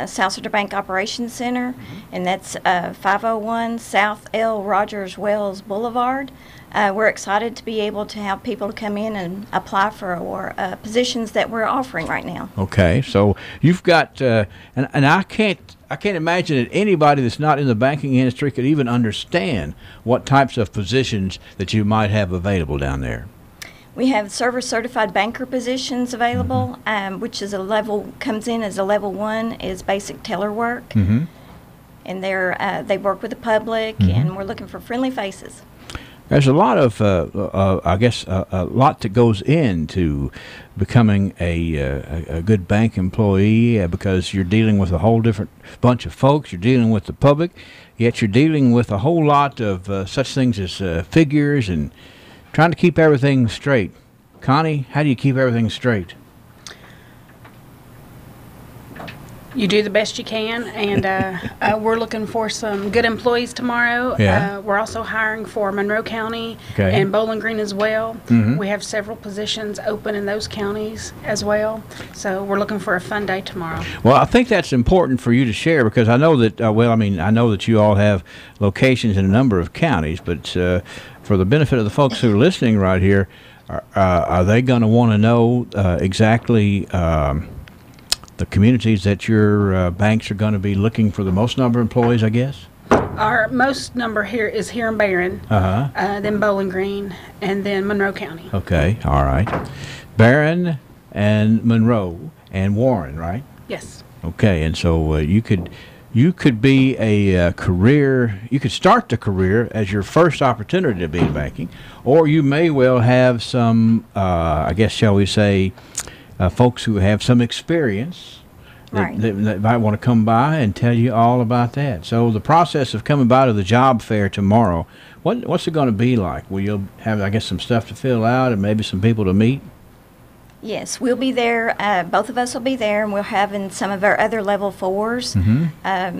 Speaker 9: South Central Bank Operations Center, and that's 501 South L. Rogers Wells Boulevard. We're excited to be able to have people come in and apply for positions that we're offering right now.
Speaker 1: Okay, so you've got, and I can't imagine that anybody that's not in the banking industry could even understand what types of positions that you might have available down there.
Speaker 9: We have service certified banker positions available, which is comes in as a level 1 is basic teller work. And they work with the public, and we're looking for friendly faces.
Speaker 1: There's a lot of, I guess, a lot that goes into becoming a good bank employee because you're dealing with a whole different bunch of folks. You're dealing with the public, yet you're dealing with a whole lot of such things as figures and trying to keep everything straight. Connie, how do you keep everything straight?
Speaker 8: You do the best you can, and we're looking for some good employees tomorrow.
Speaker 1: Yeah.
Speaker 8: We're also hiring for Monroe County
Speaker 1: Okay.
Speaker 8: and Bowling Green as well.
Speaker 1: Mhm.
Speaker 8: We have several positions open in those counties as well. So we're looking for a fun day tomorrow.
Speaker 1: Well, I think that's important for you to share because I know that, I know that you all have locations in a number of counties, but for the benefit of the folks who are listening right here, are they going to want to know exactly the communities that your banks are going to be looking for the most number of employees, I guess?
Speaker 8: Our most number here is here in Barron, then Bowling Green, and then Monroe County.
Speaker 1: Okay, all right. Barron and Monroe and Warren, right?
Speaker 8: Yes.
Speaker 1: Okay, and so you could be a career, you could start the career as your first opportunity to be in banking, or you may well have some, I guess, shall we say, folks who have some experience
Speaker 9: Right.
Speaker 1: that might want to come by and tell you all about that. So the process of coming by to the job fair tomorrow, what's it going to be like? Will you have, I guess, some stuff to fill out and maybe some people to meet?
Speaker 9: Yes, we'll be there. Both of us will be there, and we'll have some of our other level 4s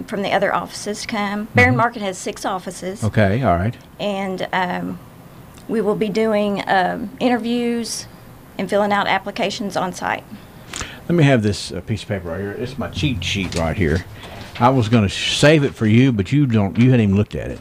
Speaker 9: from the other offices come. Barron Market has 6 offices.
Speaker 1: Okay, all right.
Speaker 9: And we will be doing interviews and filling out applications on site.
Speaker 1: Let me have this piece of paper right here. It's my cheat sheet right here. I was going to save it for you, but you hadn't even looked at it.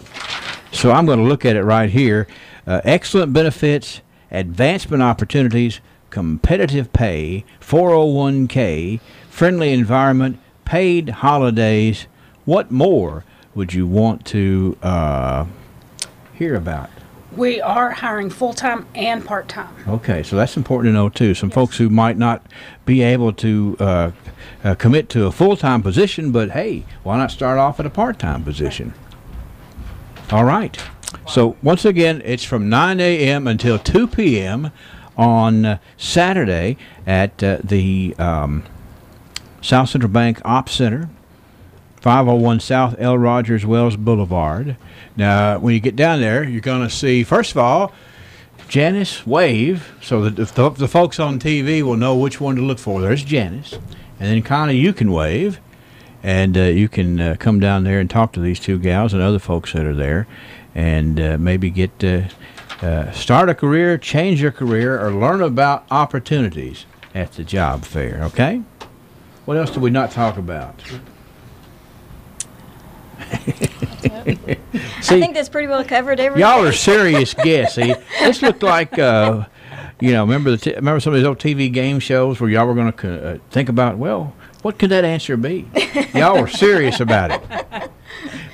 Speaker 1: So I'm going to look at it right here. Excellent benefits, advancement opportunities, competitive pay, 401k, friendly environment, paid holidays. What more would you want to hear about?
Speaker 8: We are hiring full-time and part-time.
Speaker 1: Okay, so that's important to know, too. Some folks who might not be able to commit to a full-time position, but, hey, why not start off at a part-time position? All right. So, once again, it's from 9 a.m. until 2 p.m. on Saturday at the South Central Bank Ops Center, 501 South L. Rogers Wells Boulevard. Now, when you get down there, you're going to see, first of all, Janice wave, so that the folks on TV will know which one to look for. There's Janice. And then, Connie, you can wave, and you can come down there and talk to these two gals and other folks that are there, and maybe get start a career, change your career, or learn about opportunities at the job fair, okay? What else did we not talk about?
Speaker 9: See, I think that's pretty well covered everything.
Speaker 1: Y'all are serious guests. See, this looked like, remember some of these old TV game shows where y'all were going to think about, well, what could that answer be? Y'all were serious about it.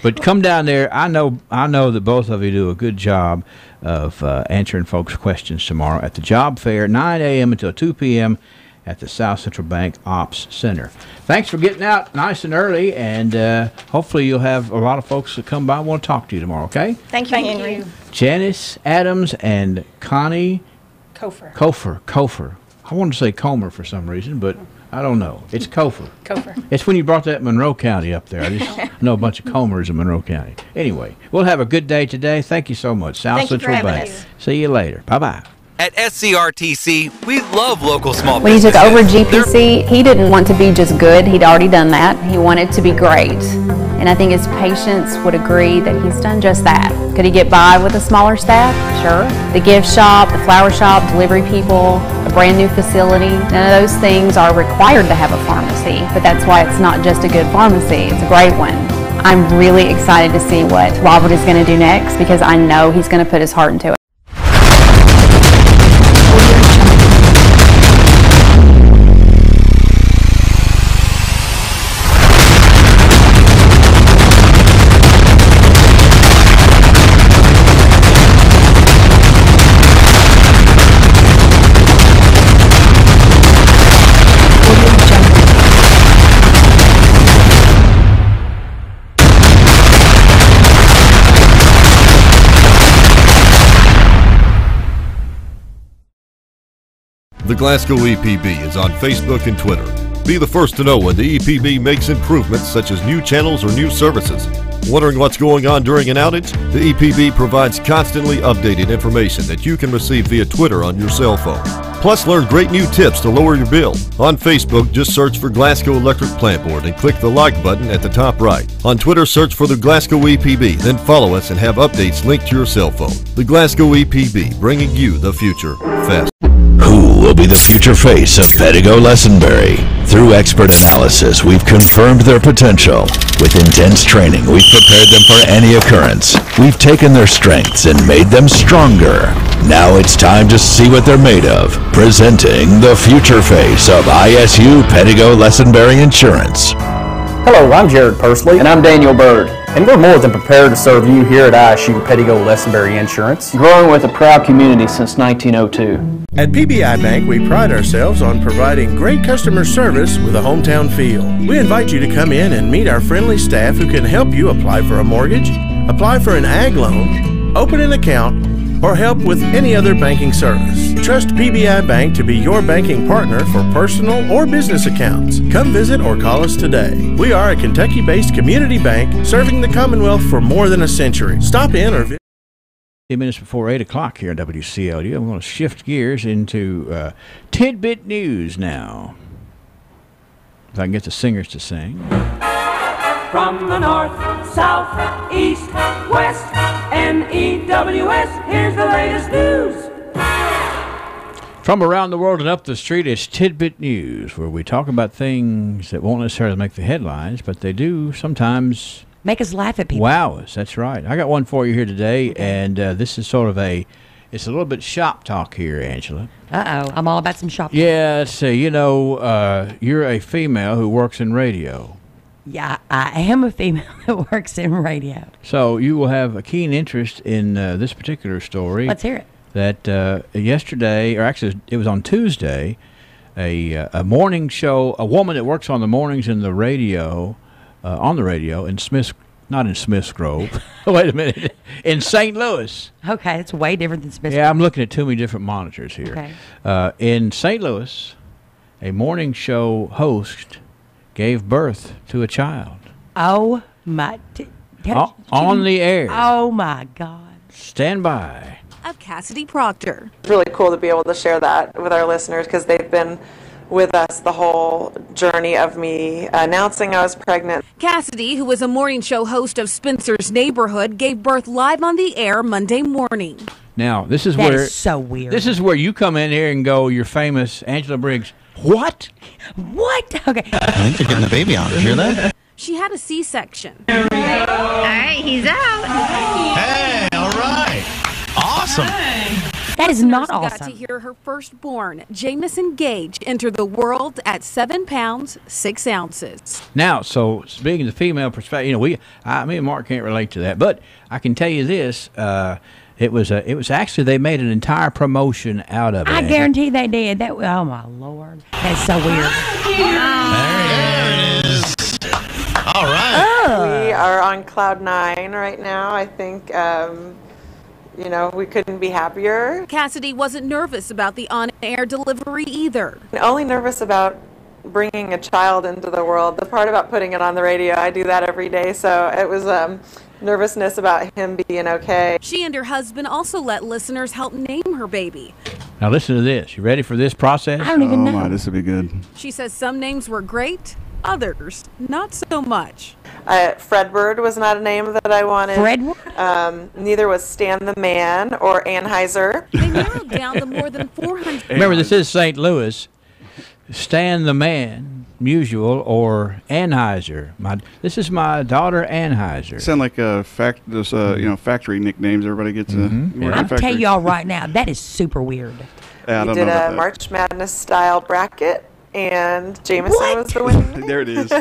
Speaker 1: But come down there. I know that both of you do a good job of answering folks' questions tomorrow at the job fair, 9 a.m. until 2 p.m. at the South Central Bank Ops Center. Thanks for getting out nice and early, and hopefully you'll have a lot of folks that come by and want to talk to you tomorrow, okay?
Speaker 9: Thank you, Henry.
Speaker 1: Janice Adams and Connie Kofer. I wanted to say Comer for some reason, but I don't know. It's Kofer. It's when you brought that Monroe County up there. I just know a bunch of Comers in Monroe County. Anyway, we'll have a good day today. Thank you so much. South Central Bank. See you later. Bye-bye.
Speaker 12: At SCRTC, we love local small
Speaker 7: When he
Speaker 12: businesses.
Speaker 7: took over GPC, he didn't want to be just good. He'd already done that. He wanted to be great. And I think his patients would agree that he's done just that. Could he get by with a smaller staff? Sure. The gift shop, the flower shop, delivery people, a brand new facility, none of those things are required to have a pharmacy. But that's why it's not just a good pharmacy, it's a great one. I'm really excited to see what Robert is going to do next because I know he's going to put his heart into it.
Speaker 13: The Glasgow EPB is on Facebook and Twitter. Be the first to know when the EPB makes improvements such as new channels or new services. Wondering what's going on during an outage? The EPB provides constantly updated information that you can receive via Twitter on your cell phone. Plus, learn great new tips to lower your bill. On Facebook, just search for Glasgow Electric Plant Board and click the like button at the top right. On Twitter, search for the Glasgow EPB, then follow us and have updates linked to your cell phone. The Glasgow EPB, bringing you the future fast.
Speaker 20: Who will be the future face of Pedigo Lessenberry? Through expert analysis, we've confirmed their potential. With intense training, we've prepared them for any occurrence. We've taken their strengths and made them stronger. Now it's time to see what they're made of. Presenting the future face of ISU Pedigo Lessenberry Insurance.
Speaker 22: Hello, I'm Jared Pursley. And I'm Daniel Bird. And we're more than prepared to serve you here at ISU Pedigo Lessenberry Insurance, growing with a proud community since 1902.
Speaker 23: At PBI Bank, we pride ourselves on providing great customer service with a hometown feel. We invite you to come in and meet our friendly staff who can help you apply for a mortgage, apply for an ag loan, open an account, or help with any other banking service. Trust PBI Bank to be your banking partner for personal or business accounts. Come visit or call us today. We are a Kentucky-based community bank serving the Commonwealth for more than a century. Stop in or visit.
Speaker 1: 8 minutes before 8 o'clock here on WCLU. I'm going to shift gears into tidbit news now. If I can get the singers to sing.
Speaker 2: From the north, south, east, west, NEWS, here's the latest news.
Speaker 1: From around the world and up the street, it's Tidbit News, where we talk about things that won't necessarily make the headlines, but they do sometimes
Speaker 3: make us laugh at people.
Speaker 1: Wow us, that's right. I got one for you here today, and this is sort of it's a little bit shop talk here, Angela.
Speaker 3: Uh-oh, I'm all about some shop talk.
Speaker 1: Yeah, so, you're a female who works in radio.
Speaker 3: Yeah, I am a female that works in radio.
Speaker 1: So you will have a keen interest in this particular story.
Speaker 3: Let's hear it.
Speaker 1: That yesterday, or actually it was on Tuesday, a morning show, a woman that works on the mornings in the radio, in Smith's, not in Smith's Grove. Wait a minute, in St. Louis.
Speaker 3: Okay, it's way different than Smith's.
Speaker 1: Yeah, I'm looking at too many different monitors here.
Speaker 3: Okay.
Speaker 1: In St. Louis, a morning show host gave birth to a child.
Speaker 3: Oh my!
Speaker 1: On the air.
Speaker 3: Oh my God!
Speaker 1: Stand by.
Speaker 4: Of Cassidy Proctor. It's really cool to be able to share that with our listeners because they've been with us the whole journey of me announcing I was pregnant. Cassidy, who was a morning show host of Spencer's Neighborhood, gave birth live on the air Monday morning.
Speaker 1: Now, this is
Speaker 3: that
Speaker 1: where
Speaker 3: is so weird.
Speaker 1: This is where you come in here and go, you're famous, Angela Briggs. What?
Speaker 3: What? Okay.
Speaker 6: I think they're getting the baby on. Did you hear that?
Speaker 4: She had a C-section.
Speaker 24: All right, he's out.
Speaker 6: Hey, all right. Awesome.
Speaker 3: That is not awesome.
Speaker 4: Got to hear her firstborn, Jamison Gage, enter the world at 7 pounds, 6 ounces.
Speaker 1: Now, so speaking of the female perspective, me and Mark can't relate to that, but I can tell you this: it was actually they made an entire promotion out of it.
Speaker 3: I guarantee they did. That. Oh my Lord, that's so weird.
Speaker 6: There it is. All right.
Speaker 4: We are on cloud 9 right now. I think. We couldn't be happier. Cassidy wasn't nervous about the on-air delivery either. Only nervous about bringing a child into the world. The part about putting it on the radio, I do that every day, so it was nervousness about him being okay. She and her husband also let listeners help name her baby.
Speaker 1: Now listen to this. You ready for this process?
Speaker 3: I don't even know.
Speaker 28: Oh my, this will be good.
Speaker 4: She says some names were great, others not so much. Fredward was not a name that I wanted.
Speaker 3: Fredward?
Speaker 4: Neither was Stan the Man or Anheuser. They narrowed down to more than 400.
Speaker 1: Remember, this is St. Louis. Stan the Man, Musial, or Anheuser. This is my daughter Anheuser.
Speaker 28: Sound like factory nicknames. Everybody gets
Speaker 3: I'll tell y'all right now, that is super weird.
Speaker 28: Yeah,
Speaker 4: We did a March Madness style bracket, and Jameson was the winner.
Speaker 28: There it is.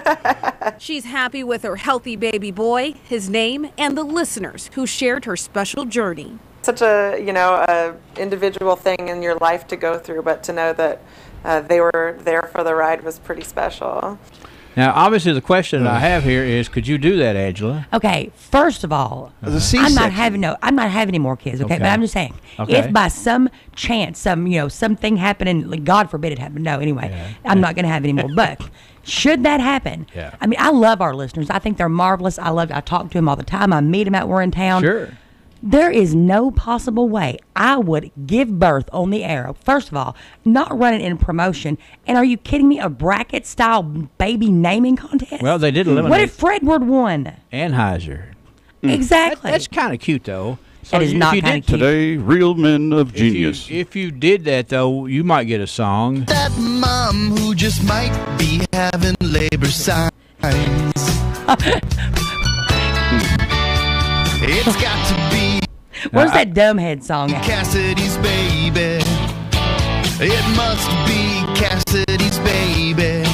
Speaker 4: She's happy with her healthy baby boy, his name, and the listeners who shared her special journey. Such a individual thing in your life to go through, but to know that they were there for the ride was pretty special.
Speaker 1: Now, obviously, the question I have here is, could you do that, Angela?
Speaker 3: Okay, first of all, I'm not having any more kids. Okay, but I'm just saying, if by some chance, something happening, like God forbid it happened. No, anyway, I'm not going to have any more. But should that happen, I mean, I love our listeners. I think they're marvelous. I talk to them all the time. I meet them out we're in town.
Speaker 1: Sure.
Speaker 3: There is no possible way I would give birth on the air. First of all, not running in promotion. And are you kidding me? A bracket-style baby naming contest?
Speaker 1: Well, they did eliminate.
Speaker 3: What if Fredward won?
Speaker 1: Anheuser.
Speaker 3: Exactly.
Speaker 1: That's kind of cute, though.
Speaker 3: So that is not kind of cute.
Speaker 28: Today, real men of genius.
Speaker 1: If you did that, though, you might get a song.
Speaker 6: That mom who just might be having labor signs. It's got to be.
Speaker 3: Where's that Dumbhead song at?
Speaker 6: Cassidy's baby. It must be Cassidy's baby.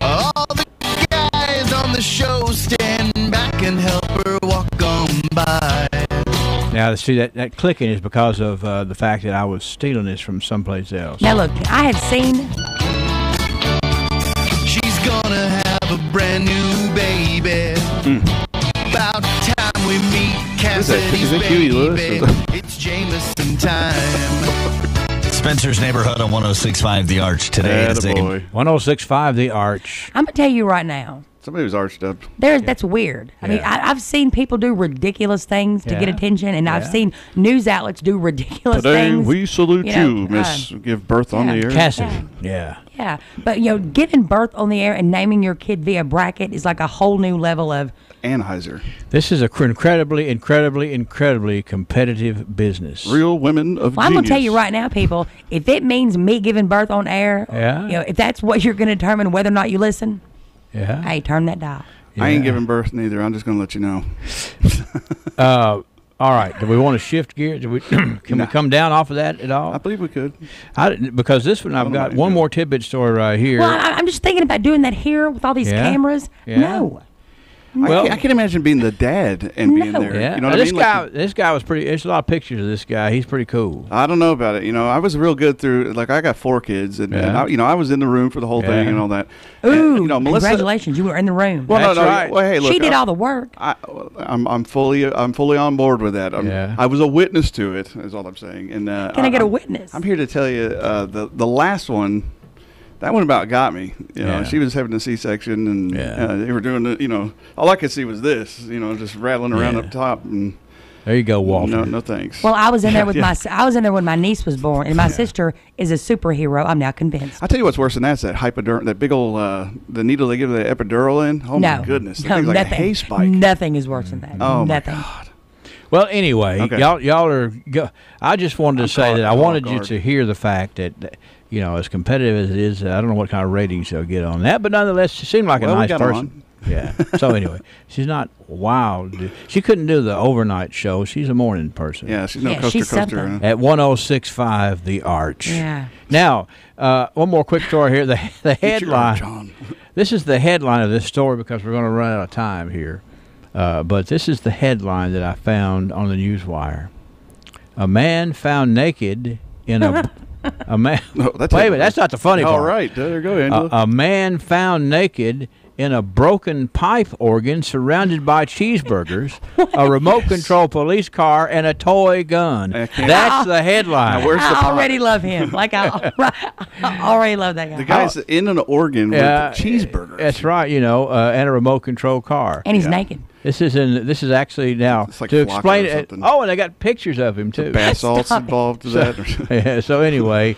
Speaker 6: All the guys on the show stand back and help her walk on by.
Speaker 1: Now, see, that clicking is because of the fact that I was stealing this from someplace else.
Speaker 3: Now, look, I have seen.
Speaker 6: She's gonna have a brand new baby. About time we meet Cassidy's baby. It's Jameson time.
Speaker 20: Spencer's Neighborhood on 106.5 The Arch today.
Speaker 10: Boy.
Speaker 1: 106.5 The Arch.
Speaker 3: I'm going to tell you right now.
Speaker 10: Somebody was arched up.
Speaker 3: That's weird. I mean, I've seen people do ridiculous things to get attention, and I've seen news outlets do ridiculous
Speaker 10: Today
Speaker 3: things.
Speaker 10: we salute you, Miss Give Birth on the Air.
Speaker 1: Cassidy. Yeah.
Speaker 3: Yeah, but giving birth on the air and naming your kid via bracket is like a whole new level of
Speaker 10: Anheuser.
Speaker 1: This is a incredibly competitive business.
Speaker 10: Real women of
Speaker 3: I'm
Speaker 10: genius.
Speaker 3: going to tell you right now, people, if it means me giving birth on air, if that's what you're going to determine whether or not you listen, hey, turn that dial.
Speaker 10: I ain't giving birth neither. I'm just going to let you know.
Speaker 1: All right. Do we want to shift gears? Can we come down off of that at all?
Speaker 10: I believe we could.
Speaker 1: Because this one, I've got one more tidbit story right here.
Speaker 3: Well, I'm just thinking about doing that here with all these cameras.
Speaker 1: Yeah.
Speaker 3: No.
Speaker 10: Well, I can imagine being the dad and being there.
Speaker 1: Yeah.
Speaker 10: You know what
Speaker 1: this
Speaker 10: I mean?
Speaker 1: guy, this guy was pretty. There's a lot of pictures of this guy. He's pretty cool.
Speaker 10: I don't know about it. I was real good through. Like I got 4 kids, and I was in the room for the whole thing and all that.
Speaker 3: Ooh,
Speaker 10: and, Melissa,
Speaker 3: congratulations! You were in the room.
Speaker 10: Well,
Speaker 1: That's
Speaker 10: no.
Speaker 1: Right.
Speaker 10: Well, hey, look,
Speaker 3: she did all the work.
Speaker 10: I'm fully on board with that. I was a witness to it. Is all I'm saying. And
Speaker 3: can I get a witness?
Speaker 10: I'm here to tell you the last one. That one about got me. She was having a C-section, and they were doing the. All I could see was this. Just rattling around up top. And
Speaker 1: there you go, Walter.
Speaker 10: No thanks.
Speaker 3: Well, I was in there with I was in there when my niece was born, and my sister is a superhero. I'm now convinced.
Speaker 10: I'll tell you what's worse than that. Is that hypodermic, that big old the needle they give the epidural in. Oh my goodness, that thing's like a hay spike.
Speaker 3: Nothing is worse than that.
Speaker 10: Oh
Speaker 3: nothing.
Speaker 10: My God.
Speaker 1: Well, anyway, y'all are. I just wanted to say that I wanted you to hear the fact that. As competitive as it is, I don't know what kind of ratings they'll get on that, but nonetheless, she seemed like a nice person. Yeah. So anyway, she's not wild. She couldn't do the overnight show. She's a morning person.
Speaker 10: Yeah, she's no coaster.
Speaker 1: At 106.5 The Arch.
Speaker 3: Yeah.
Speaker 1: Now, one more quick story here. The headline. This is the headline of this story because we're going to run out of time here. But this is the headline that I found on the Newswire. A man found naked in a... A man. No, wait a minute, that's not the funny part.
Speaker 10: All right, there you go, Angela.
Speaker 1: A man found naked in a broken pipe organ surrounded by cheeseburgers, a remote control police car, and a toy gun. That's the headline.
Speaker 10: Now, where's the
Speaker 3: I already love him. Like I already love that guy.
Speaker 10: The guy's in an organ with cheeseburgers.
Speaker 1: That's right, and a remote control car.
Speaker 3: And he's naked.
Speaker 1: This is actually now
Speaker 10: like
Speaker 1: to explain it. Oh, and they got pictures of him too.
Speaker 10: Bath salts involved with that.
Speaker 1: So anyway,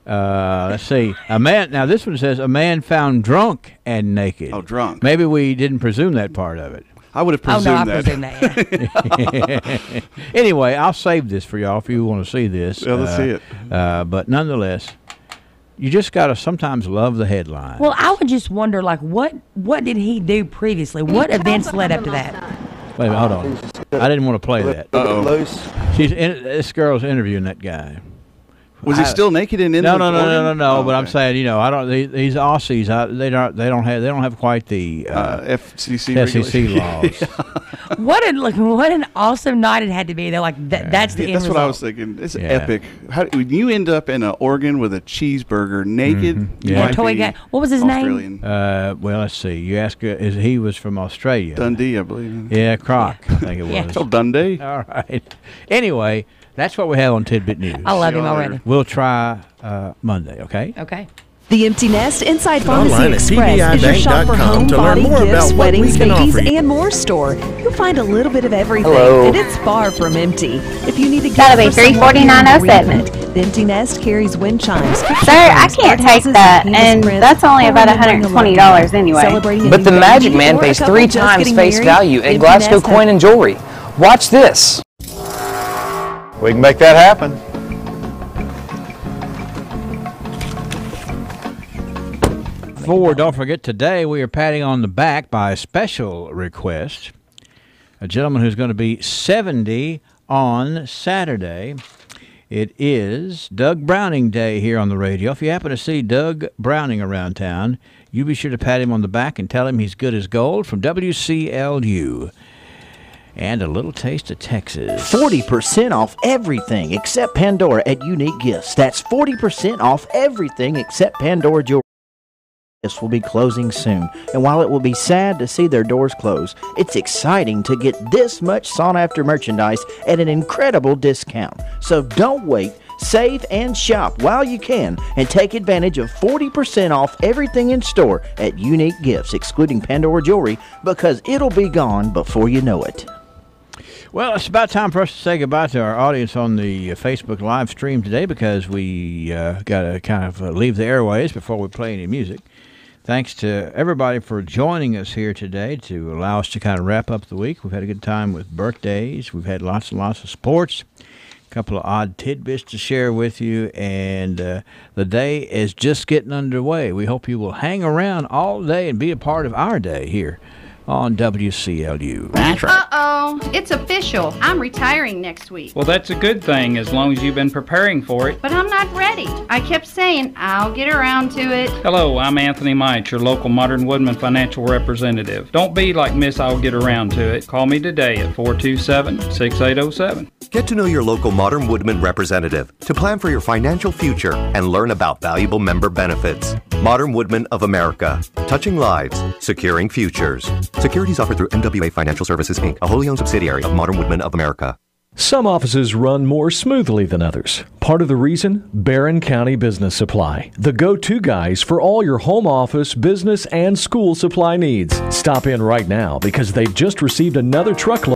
Speaker 1: let's see. A man. Now this one says a man found drunk and naked.
Speaker 10: Oh, drunk.
Speaker 1: Maybe we didn't presume that part of it.
Speaker 10: I would have presumed that.
Speaker 3: presumed that. Yeah.
Speaker 1: Anyway, I'll save this for y'all if you want to see this.
Speaker 10: Yeah, let's see it.
Speaker 1: But nonetheless. You just got to sometimes love the headline.
Speaker 3: Well, I would just wonder, what did he do previously? What events led up to that?
Speaker 1: Wait a minute, hold on. I didn't want to play that.
Speaker 10: Uh-oh.
Speaker 1: This girl's interviewing that guy.
Speaker 10: Was he still naked and in
Speaker 1: No.
Speaker 10: Oh,
Speaker 1: but I'm saying, I don't. These Aussies, they don't have quite the FCC laws.
Speaker 3: What an awesome night it had to be. They're like that's the end
Speaker 10: That's
Speaker 3: result.
Speaker 10: what I was thinking. It's epic. When you end up in an organ with a cheeseburger naked,
Speaker 3: toy guy. What was his name?
Speaker 1: Well, let's see. You ask. He was from Australia.
Speaker 10: Dundee, I believe.
Speaker 1: Yeah, Croc. I think it was.
Speaker 10: Oh, Dundee.
Speaker 1: All right. Anyway. That's what we have on Tidbit News.
Speaker 3: I love him already.
Speaker 1: We'll try Monday, okay?
Speaker 3: Okay.
Speaker 5: The Empty Nest Inside Pharmacy
Speaker 23: Online
Speaker 5: Express is your shop for home,
Speaker 23: to learn
Speaker 5: body,
Speaker 23: more
Speaker 5: gifts,
Speaker 23: about what
Speaker 5: weddings,
Speaker 23: we can
Speaker 5: babies,
Speaker 23: offer you.
Speaker 5: and more store. You'll find a little bit of everything,
Speaker 23: Hello.
Speaker 5: and it's far from empty. If you need a gift
Speaker 14: That'll be
Speaker 5: for someone in
Speaker 14: $349.07.
Speaker 5: the Empty Nest carries wind chimes.
Speaker 14: Sir, I can't take that, and that's only about $120 anyway.
Speaker 15: But the Magic Man pays 3 times face value in Glasgow coin and jewelry. Watch this.
Speaker 16: We can make that happen.
Speaker 1: Don't forget, today we are patting on the back by a special request. A gentleman who's going to be 70 on Saturday. It is Doug Browning Day here on the radio. If you happen to see Doug Browning around town, you be sure to pat him on the back and tell him he's good as gold from WCLU. And a little taste of Texas.
Speaker 11: 40% off everything except Pandora at Unique Gifts. That's 40% off everything except Pandora jewelry. This will be closing soon, and while it will be sad to see their doors close, it's exciting to get this much sought-after merchandise at an incredible discount. So don't wait. Save and shop while you can and take advantage of 40% off everything in store at Unique Gifts, excluding Pandora Jewelry, because it'll be gone before you know it.
Speaker 1: Well, it's about time for us to say goodbye to our audience on the Facebook live stream today, because we got to kind of leave the airways before we play any music. Thanks to everybody for joining us here today to allow us to kind of wrap up the week. We've had a good time with birthdays. We've had lots and lots of sports, a couple of odd tidbits to share with you, and the day is just getting underway. We hope you will hang around all day and be a part of our day here on WCLU.
Speaker 8: That's right. Uh-oh, it's official. I'm retiring next week.
Speaker 17: Well, that's a good thing as long as you've been preparing for it.
Speaker 8: But I'm not ready. I kept saying I'll get around to it.
Speaker 17: Hello, I'm Anthony Mite, your local Modern Woodman financial representative. Don't be like Miss I'll get around to it. Call me today at 427-6807.
Speaker 18: Get to know your local Modern Woodman representative to plan for your financial future and learn about valuable member benefits. Modern Woodman of America. Touching lives, securing futures. Securities offered through MWA Financial Services, Inc., a wholly owned subsidiary of Modern Woodman of America.
Speaker 19: Some offices run more smoothly than others. Part of the reason? Barron County Business Supply, the go-to guys for all your home office, business, and school supply needs. Stop in right now because they've just received another truckload